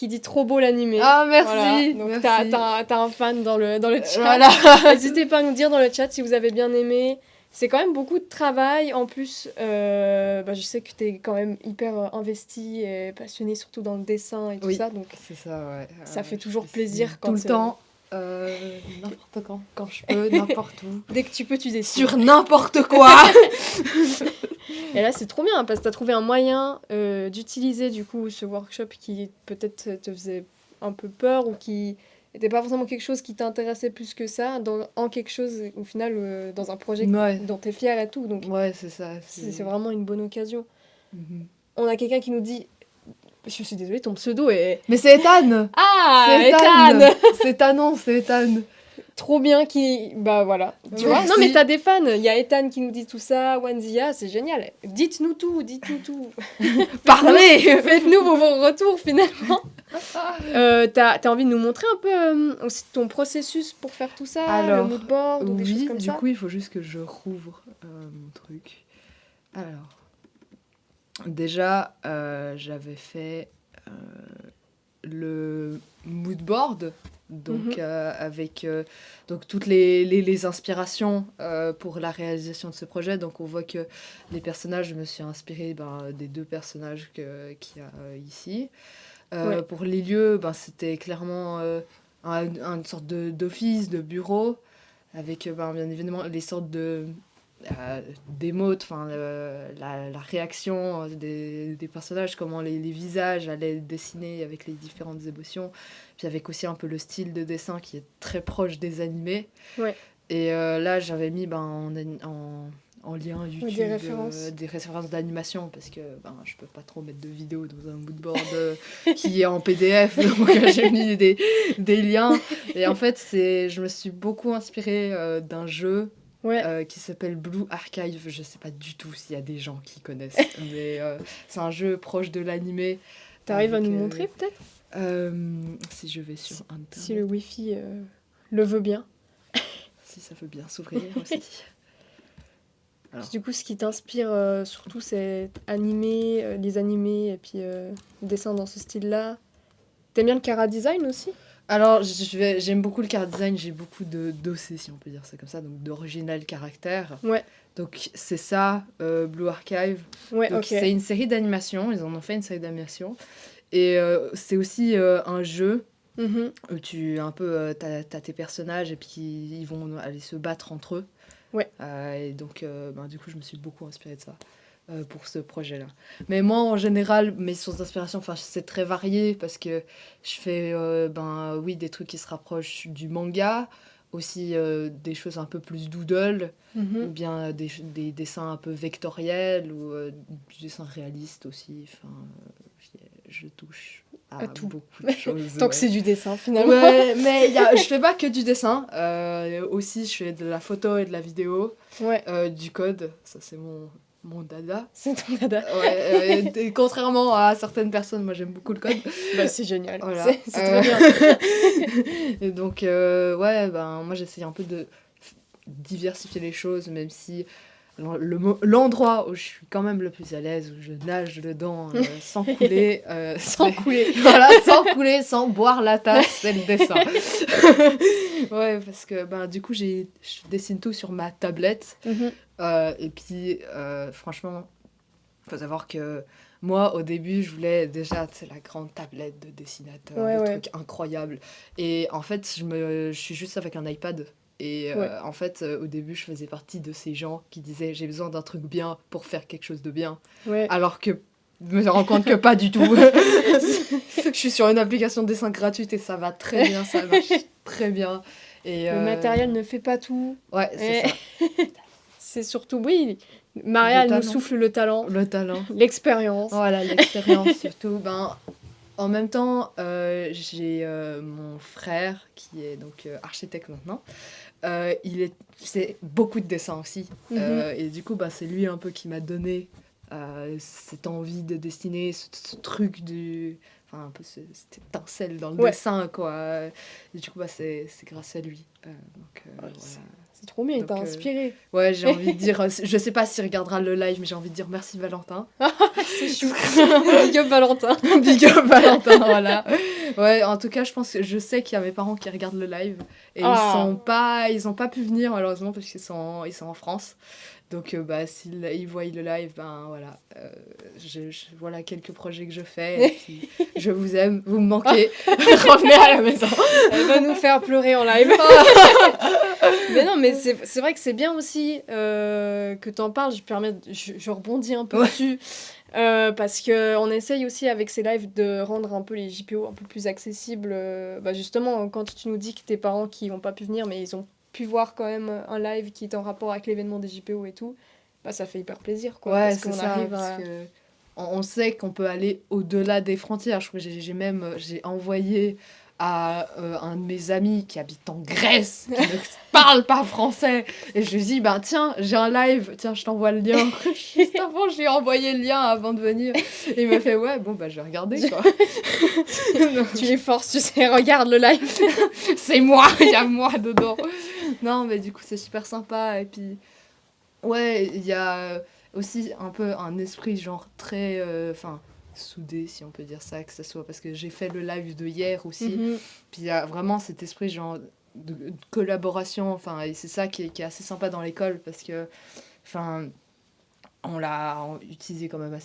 qui dit trop beau l'animé. Ah, merci. Voilà. Donc merci. t'as un fan dans le chat. Voilà. N'hésitez pas à nous dire dans le chat si vous avez bien aimé. C'est quand même beaucoup de travail. En plus, je sais que tu es quand même hyper investi et passionné, surtout dans le dessin et tout Oui. ça. Donc, C'est ça, ouais. ça fait Je toujours dessine plaisir tout le quand, temps, n'importe quand je peux, n'importe où. dès que tu peux, tu dessines. Sur n'importe quoi. Et là, c'est trop bien parce que tu as trouvé un moyen d'utiliser du coup ce workshop qui peut-être te faisait un peu peur ou qui n'était pas forcément quelque chose qui t'intéressait plus que ça, en quelque chose, au final, dans un projet Ouais. dont tu es fier et tout. Donc, Ouais, c'est ça. c'est vraiment une bonne occasion. Mhm. On a quelqu'un qui nous dit... Je suis désolée, ton pseudo est... Mais c'est Ethan. Ah, C'est Ethan. C'est Ethan, c'est Ethan. Trop bien qui... Bah voilà. Tu vois. Merci. Non mais t'as des fans. Il y a Ethan qui nous dit tout ça, Wanzia, c'est génial. Dites-nous tout. Parlez. Faites-nous vos retours finalement. T'as envie de nous montrer un peu aussi ton processus pour faire tout ça, Alors, le moodboard ou des choses Oui, comme du ça. coup, il faut juste que je rouvre mon truc. Alors, déjà, j'avais fait le moodboard, donc avec donc toutes les inspirations pour la réalisation de ce projet. Donc, on voit que les personnages, je me suis inspirée des 2 personnages qu'il y a ici. Ouais. Pour les lieux, c'était clairement une sorte d'office, de bureau, avec bien évidemment les sortes d'émotes, la réaction des personnages, comment les visages allaient dessiner avec les différentes émotions, puis avec aussi un peu le style de dessin qui est très proche des animés. Ouais. Et là, j'avais mis en lien YouTube des références. d'animation, parce que je peux pas trop mettre de vidéos dans un moodboard qui est en PDF, donc j'ai mis des liens. Et en fait, je me suis beaucoup inspirée d'un jeu qui s'appelle Blue Archive. Je sais pas du tout s'il y a des gens qui connaissent, mais c'est un jeu proche de l'animé. T'arrives à nous montrer peut-être Si je vais sur Internet. Si le wifi le veut bien. Si ça veut bien s'ouvrir aussi. Alors. Du coup, ce qui t'inspire surtout, c'est les animés et puis dessin dans ce style-là. T'aimes bien le chara design aussi? Alors, j'aime beaucoup le chara design, j'ai beaucoup d'OC, si on peut dire ça comme ça, donc d'original caractère. Ouais. Donc, c'est ça, Blue Archive. Ouais, donc, ok. c'est une série d'animations, ils en ont fait une série d'animations. Et c'est aussi un jeu où t'as tes personnages et puis ils vont aller se battre entre eux. Ouais. Et donc, du coup, je me suis beaucoup inspirée de ça pour ce projet-là. Mais moi, en général, mes sources d'inspiration, c'est très varié parce que je fais, des trucs qui se rapprochent du manga, aussi des choses un peu plus doodle, ou bien des dessins un peu vectoriels, ou du dessin réaliste aussi. Je touche à tout. beaucoup de choses. Tant que c'est du dessin, finalement. Ouais, mais je fais pas que du dessin. Aussi, je fais de la photo et de la vidéo. Ouais. Du code, ça c'est mon dada. C'est ton dada. Ouais, et contrairement à certaines personnes, moi j'aime beaucoup le code. C'est génial. Voilà. C'est très bien. Et donc, moi j'essaye un peu de diversifier les choses, même si l'endroit où je suis quand même le plus à l'aise, où je nage dedans sans couler. Sans couler. Voilà, sans couler, sans boire la tasse, c'est le dessin. Ouais, parce que du coup, je dessine tout sur ma tablette. Et puis, franchement, faut savoir que moi, au début, je voulais déjà, la grande tablette de dessinateur, truc incroyable. Et en fait, je suis juste avec un iPad. Et en fait, au début, je faisais partie de ces gens qui disaient « j'ai besoin d'un truc bien pour faire quelque chose de bien ». Alors que je me rends compte que pas du tout. Je suis sur une application de dessin gratuite et ça va très bien, ça marche très bien. Et, le matériel ne fait pas tout. Ouais, c'est ça. C'est surtout, oui, Maria, elle nous souffle le talent. Le talent. L'expérience. Voilà, l'expérience surtout. En même temps, j'ai mon frère qui est donc architecte maintenant. C'est beaucoup de dessins aussi. Et du coup, c'est lui un peu qui m'a donné cette envie de dessiner, ce truc un peu cette étincelle dans le dessin, quoi. Et du coup, c'est grâce à lui. C'est trop bien, il t'a Donc, inspiré. Ouais, j'ai envie de dire, je sais pas s'il regardera le live, mais j'ai envie de dire merci Valentin. C'est chou. Big up Valentin. Big up Valentin, voilà. Ouais, en tout cas, je sais qu'il y a mes parents qui regardent le live et ils ont pas pu venir malheureusement parce qu'ils sont en France. Donc, s'ils ils voient le live, ben voilà. Voilà quelques projets que je fais. Et puis, je vous aime, vous me manquez. Revenez à la maison. Elle va nous faire pleurer en live. Mais non, mais c'est vrai que c'est bien aussi que t'en parles. Je rebondis un peu dessus. Parce qu'on essaye aussi avec ces lives de rendre un peu les JPO un peu plus accessibles. Justement, quand tu nous dis que tes parents qui n'ont pas pu venir, mais ils ont pu voir quand même un live qui est en rapport avec l'événement des JPO et tout, ça fait hyper plaisir. Quoi, Ouais, parce c'est qu'on ça. arrive Parce à... que on sait qu'on peut aller au-delà des frontières. Je crois que j'ai envoyé à un de mes amis qui habite en Grèce, qui ne parle pas français. Et je lui dis, tiens, j'ai un live, tiens, je t'envoie le lien. Juste avant, j'ai envoyé le lien avant de venir. Et il m'a fait, ouais, je vais regarder, quoi. Tu les forces, tu sais, regarde le live. C'est moi, il y a moi dedans. Non, mais du coup, c'est super sympa. Et puis, ouais, il y a aussi un peu un esprit, genre, très... soudé, si on peut dire ça, que ce soit parce que j'ai fait le live de hier aussi. Puis il y a vraiment cet esprit, genre, de collaboration. Et c'est ça qui est assez sympa dans l'école parce que, on l'a utilisé quand même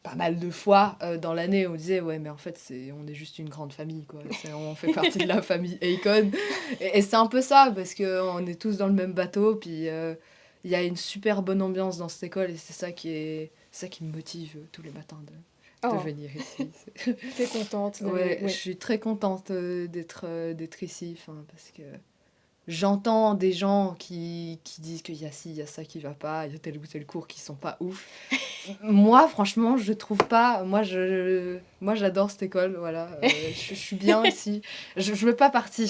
pas mal de fois dans l'année. On disait, ouais, mais en fait, on est juste une grande famille, quoi. On fait partie de la famille Akon. Et c'est un peu ça, parce qu'on est tous dans le même bateau, puis il y a une super bonne ambiance dans cette école, et c'est ça qui me motive tous les matins de venir ici. T'es contente. Ouais, je suis très contente d'être ici, parce que j'entends des gens qui disent qu'il y a ci, il y a ça qui va pas, il y a tel ou tel cours qui sont pas ouf. Moi, franchement, je trouve pas. Moi, j'adore cette école, voilà. Je suis bien ici. Je veux pas partir.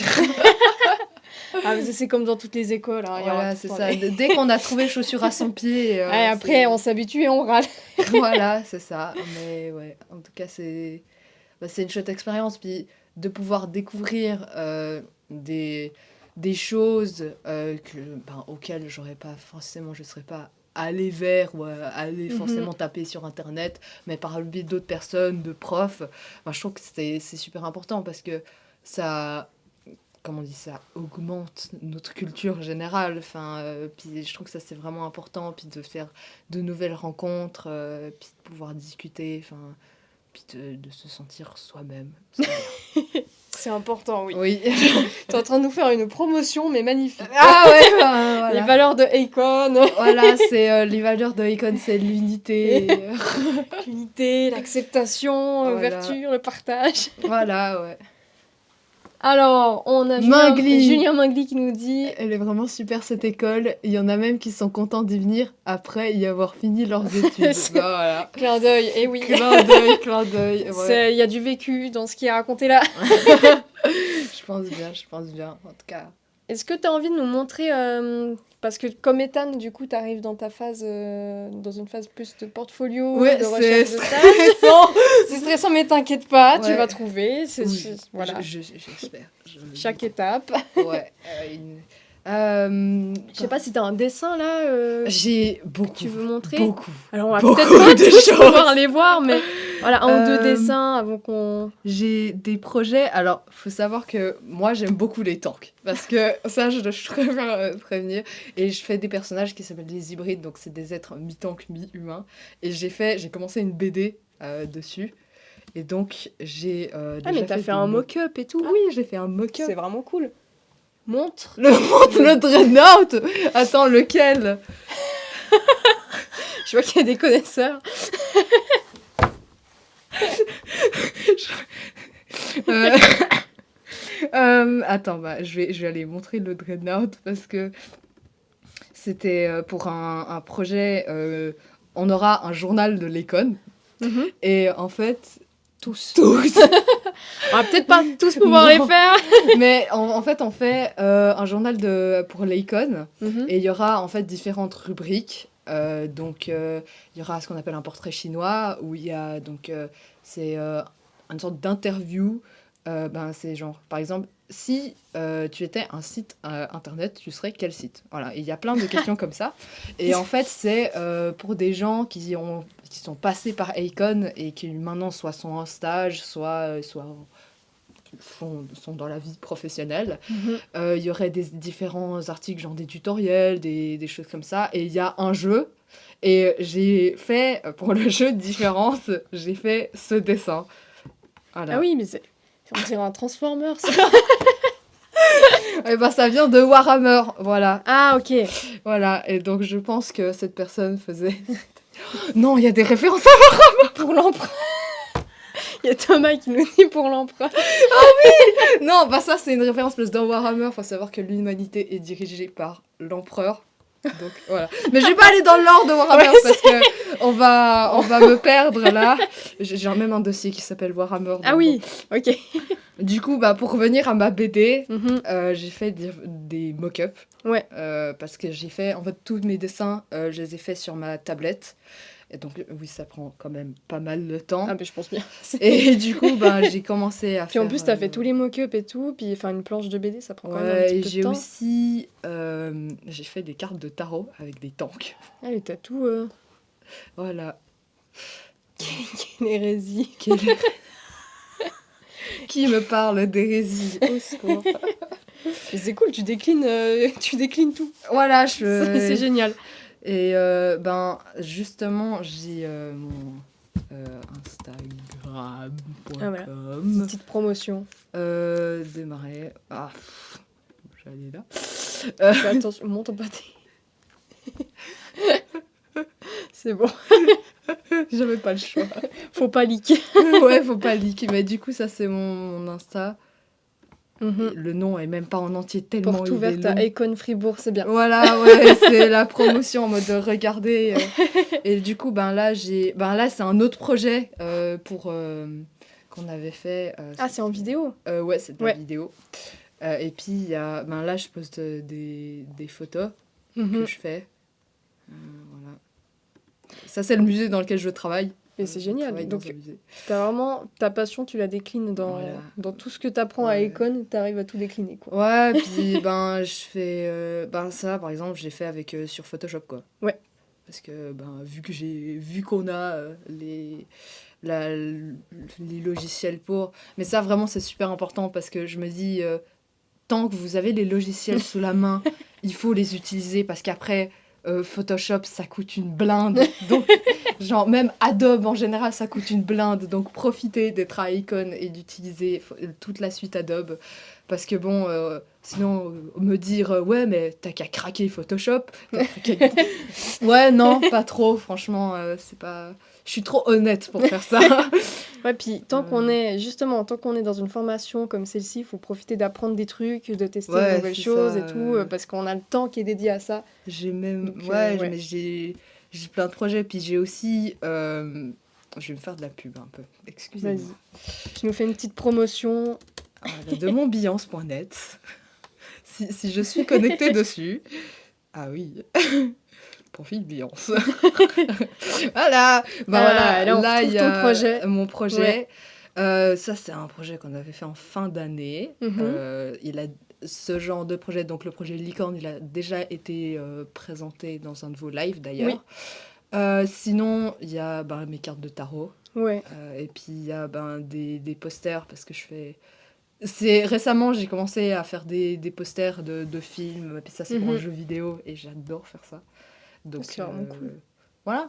Mais c'est comme dans toutes les écoles. Hein, voilà, c'est ça. Dès qu'on a trouvé chaussures à son pied... après, on s'habitue et on râle. Voilà, c'est ça. Mais ouais, en tout cas, c'est une chouette expérience. Puis de pouvoir découvrir des choses auxquelles je serais pas allée vers ou aller forcément taper sur internet, mais par le biais d'autres personnes, de profs, je trouve que c'est super important parce que ça augmente notre culture générale. Puis je trouve que ça c'est vraiment important, puis de faire de nouvelles rencontres, puis de pouvoir discuter, puis de se sentir soi-même. C'est important, oui. Oui. T'es en train de nous faire une promotion, mais magnifique. Ah ouais, voilà. Les valeurs de Akon. Voilà, c'est les valeurs de Akon, c'est l'unité. L'unité, l'acceptation, Voilà. l'ouverture, le partage. Voilà, ouais. Alors, on a Julien Mingli qui nous dit... Elle est vraiment super cette école. Il y en a même qui sont contents d'y venir après y avoir fini leurs études. Voilà. Clin d'œil, et oui. Clin d'œil. Ouais. Il y a du vécu dans ce qui est raconté là. Je pense bien, en tout cas. Est-ce que tu as envie de nous montrer... parce que comme Ethan, du coup, tu arrives dans ta phase... dans une phase plus de portfolio, de recherche de stage. C'est stressant, mais t'inquiète pas, tu vas trouver. Voilà. J'espère. Chaque étape. Ouais. Je sais pas si t'as un dessin là. J'ai beaucoup. Tu veux montrer? Beaucoup. Alors on va beaucoup peut-être pas de tous choses. pouvoir les voir, mais voilà, un ou deux dessins avant qu'on... J'ai des projets. Alors, faut savoir que moi, j'aime beaucoup les tanks. Parce que ça, je préfère prévenir. Et je fais des personnages qui s'appellent des hybrides. Donc, c'est des êtres mi-tank, mi-humains. Et j'ai commencé une BD dessus. Et donc, j'ai... mais t'as fait un mock-up et tout. Ah oui, j'ai fait un mock-up. C'est vraiment cool. Montre le Dreadnought. Attends, lequel? Je vois qu'il y a des connaisseurs. Attends, je vais aller montrer le Dreadnought parce que c'était pour un projet. On aura un journal de l'Akon. Et en fait... Tous. On va peut-être pas tous pouvoir les faire. Mais en fait, on fait un journal pour l'Akon. Et il y aura en fait différentes rubriques. Donc, il y aura ce qu'on appelle un portrait chinois, où il y a donc... c'est une sorte d'interview c'est genre, par exemple, si tu étais un site internet, tu serais quel site? Voilà, il y a plein de questions comme ça. Et en fait, c'est pour des gens qui sont passés par Acon et qui maintenant soit sont en stage, soit sont dans la vie professionnelle. Il y aurait des différents articles, genre des tutoriels, des choses comme ça. Et il y a un jeu. Et j'ai fait, pour le jeu de différence, j'ai fait ce dessin. Voilà. Ah oui, mais on dirait un Transformer, ça. Et ça vient de Warhammer, voilà. Ah, ok. Voilà, et donc je pense que cette personne faisait... Non, il y a des références Pour l'empereur. Il y a Thomas qui nous dit pour l'empereur. Non, ça c'est une référence parce que dans Warhammer, faut savoir que l'humanité est dirigée par l'empereur. Donc voilà. Mais je vais pas aller dans le lore de Warhammer parce que on va me perdre là. J'ai même un dossier qui s'appelle Warhammer. Ah oui, ok. Du coup, pour revenir à ma BD, Mhm. j'ai fait des mock-ups. Ouais. Parce que j'ai fait, en fait, tous mes dessins, je les ai faits sur ma tablette. Et donc, oui, ça prend quand même pas mal de temps. Ah, mais je pense bien. Et du coup, j'ai commencé à Puis faire... en plus, t'as fait tous les mock-ups et tout, puis enfin une planche de BD, ça prend quand même un Ouais, petit et peu de j'ai temps. aussi... j'ai fait des cartes de tarot avec des tanks. Ah, les tatous, Voilà. quelle hérésie. Qui me parle d'hérésie, au secours. Mais c'est cool, tu déclines tout. Voilà, C'est génial. Et justement, j'ai mon Instagram.com. Ah, voilà. Petite promotion. Démarrer. Ah, j'allais là. Fais attention, monte en pâté. C'est bon, J'avais pas le choix. faut pas leaker. Ouais, faut pas leaker. Mais du coup, ça, c'est mon Insta. Mhm. Le nom est même pas en entier tellement Porte il est ouverte à long. Econ Fribourg, c'est bien. Voilà, ouais, c'est la promotion en mode regarder. Et du coup, là, c'est un autre projet qu'on avait fait. Ah, c'est en vidéo. Ouais, c'est de la Ouais. vidéo. Et puis, il y a, là, je poste des photos que Mhm. je fais. Voilà. Ça, c'est le musée dans lequel je travaille. Mais c'est Je génial. travaille dans Donc, un musée. t'as vraiment ta passion, tu la déclines Voilà. dans tout ce que t'apprends à Ouais. Econ, t'arrives à tout décliner, quoi. Ouais, puis je fais ça par exemple, j'ai fait avec sur Photoshop quoi. Ouais. Parce que vu qu'on a les logiciels pour, mais ça vraiment c'est super important parce que je me dis tant que vous avez les logiciels sous la main, il faut les utiliser parce qu'après Photoshop ça coûte une blinde. Donc genre même Adobe en général ça coûte une blinde. Donc profitez d'être à Icon et d'utiliser toute la suite Adobe parce que sinon me dire ouais mais t'as qu'à craquer Photoshop. Ouais non pas trop franchement c'est pas, je suis trop honnête pour faire ça. Ouais, puis tant qu'on est dans une formation comme celle-ci, il faut profiter d'apprendre des trucs, de tester Ouais, de nouvelles c'est choses ça, et tout, parce qu'on a le temps qui est dédié à ça. J'ai même Donc, ouais, ouais. mais j'ai plein de projets puis j'ai aussi je vais me faire de la pub un peu. Excusez-moi. Vas-y. Tu nous fais une petite promotion. Voilà, de monbiance.net. Si je suis connectée dessus. Ah oui. Profil Biance. Voilà. Voilà. là, on Là, retrouve il y ton a projet. mon projet. Ouais. Ça, c'est un projet qu'on avait fait en fin d'année. Mhm. Il a ce genre de projet, donc le projet Licorne, il a déjà été présenté dans un de vos lives d'ailleurs. Sinon, il y a mes cartes de tarot. Ouais. Et puis il y a des posters parce que je fais... Récemment, j'ai commencé à faire des posters de films, puis ça c'est pour un Mhm. jeu vidéo et j'adore faire ça. Donc C'est vraiment cool. voilà.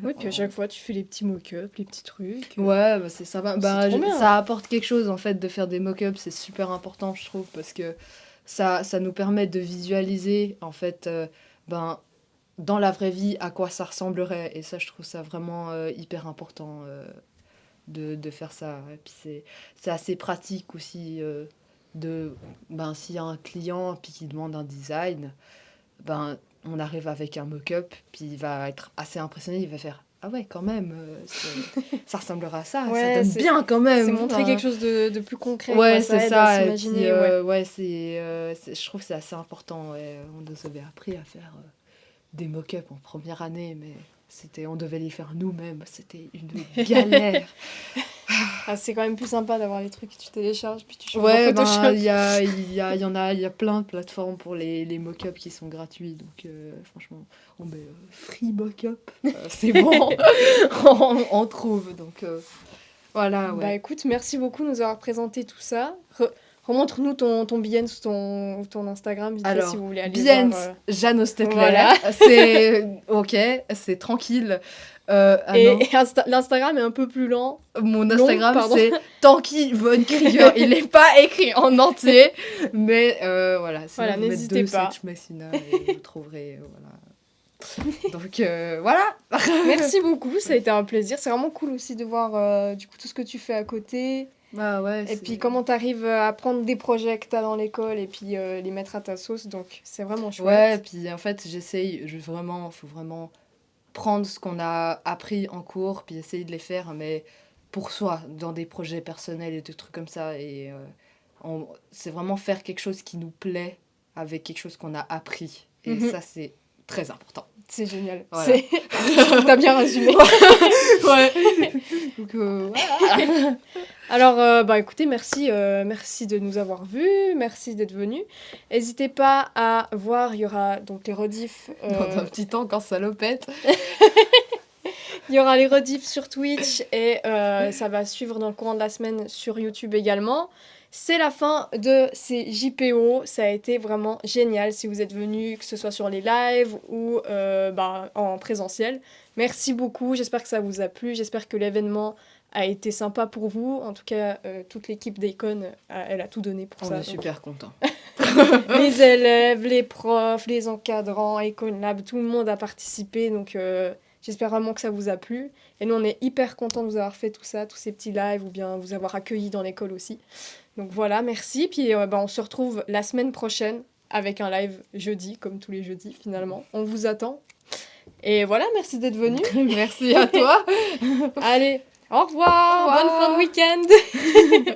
Ouais, puis à chaque fois, tu fais les petits mock-ups, les petits trucs. Ouais, c'est sympa. C'est trop bien. Ça apporte quelque chose en fait de faire des mock-ups, c'est super important je trouve parce que ça nous permet de visualiser en fait dans la vraie vie à quoi ça ressemblerait et ça je trouve ça vraiment hyper important de faire ça. Et puis c'est assez pratique aussi s'il y a un client puis qui demande un design, on arrive avec un mock-up puis il va être assez impressionné, il va faire ah ouais quand même ça ressemblera à ça, Ouais, ça donne c'est- bien quand même. C'est montrer Enfin, quelque chose de plus concret. ouais quoi, c'est aide ça à et puis, s'imaginer. Ouais. je trouve que c'est assez important. On nous avait appris à faire des mock-ups en première année mais on devait les faire nous-mêmes, c'était une galère. Ah, c'est quand même plus sympa d'avoir les trucs que tu télécharges puis tu changes en Ouais, Photoshop. il y a plein de plateformes pour les mock-ups qui sont gratuits, donc franchement, on met free mock-up, c'est bon, on trouve, donc voilà, Bah ouais. écoute, merci beaucoup de nous avoir présenté tout ça. Remontre-nous ton Behance ou ton Instagram vite fait Alors, si vous voulez aller Behance, voir. Jeanne Ostetler, Voilà. c'est ok, c'est tranquille. Ah non. Et l'Instagram est un peu plus lent. Mon Long, Instagram, pardon. c'est Tanky Von Krieger. Il n'est pas écrit en entier, mais voilà. Sinon, Voilà, vous mettez n'hésitez deux pas. Search Machina et vous trouverez. Voilà. Donc voilà. Merci beaucoup, ça a été un plaisir. C'est vraiment cool aussi de voir du coup tout ce que tu fais à côté. Bah ouais. Et puis comment tu arrives à prendre des projets que tu as dans l'école et puis les mettre à ta sauce. Donc c'est vraiment chouette. Ouais, puis en fait, faut vraiment prendre ce qu'on a appris en cours, puis essayer de les faire, mais pour soi, dans des projets personnels et des trucs comme ça. Et c'est vraiment faire quelque chose qui nous plaît avec quelque chose qu'on a appris. Et Mhm. ça, c'est très important. C'est génial. Voilà. T'as bien résumé. Ouais. Donc voilà. Alors, bah écoutez, merci de nous avoir vus, merci d'être venus. N'hésitez pas à voir, il y aura donc les rediffs. Dans un petit temps, quand ça lopette. Il y aura les rediffs sur Twitch et ça va suivre dans le courant de la semaine sur YouTube également. C'est la fin de ces JPO. Ça a été vraiment génial si vous êtes venus, que ce soit sur les lives ou en présentiel. Merci beaucoup. J'espère que ça vous a plu. J'espère que l'événement a été sympa pour vous. En tout cas, toute l'équipe d'Acon, elle a tout donné pour On ça. est super contents. Les élèves, les profs, les encadrants, Acon Lab, tout le monde a participé. Donc, j'espère vraiment que ça vous a plu. Et nous, on est hyper contents de vous avoir fait tout ça, tous ces petits lives, ou bien vous avoir accueillis dans l'école aussi. Donc voilà, merci. Puis on se retrouve la semaine prochaine avec un live jeudi, comme tous les jeudis finalement. On vous attend. Et voilà, merci d'être venus. Merci à toi. Allez, au revoir, Au revoir. bonne fin de week-end.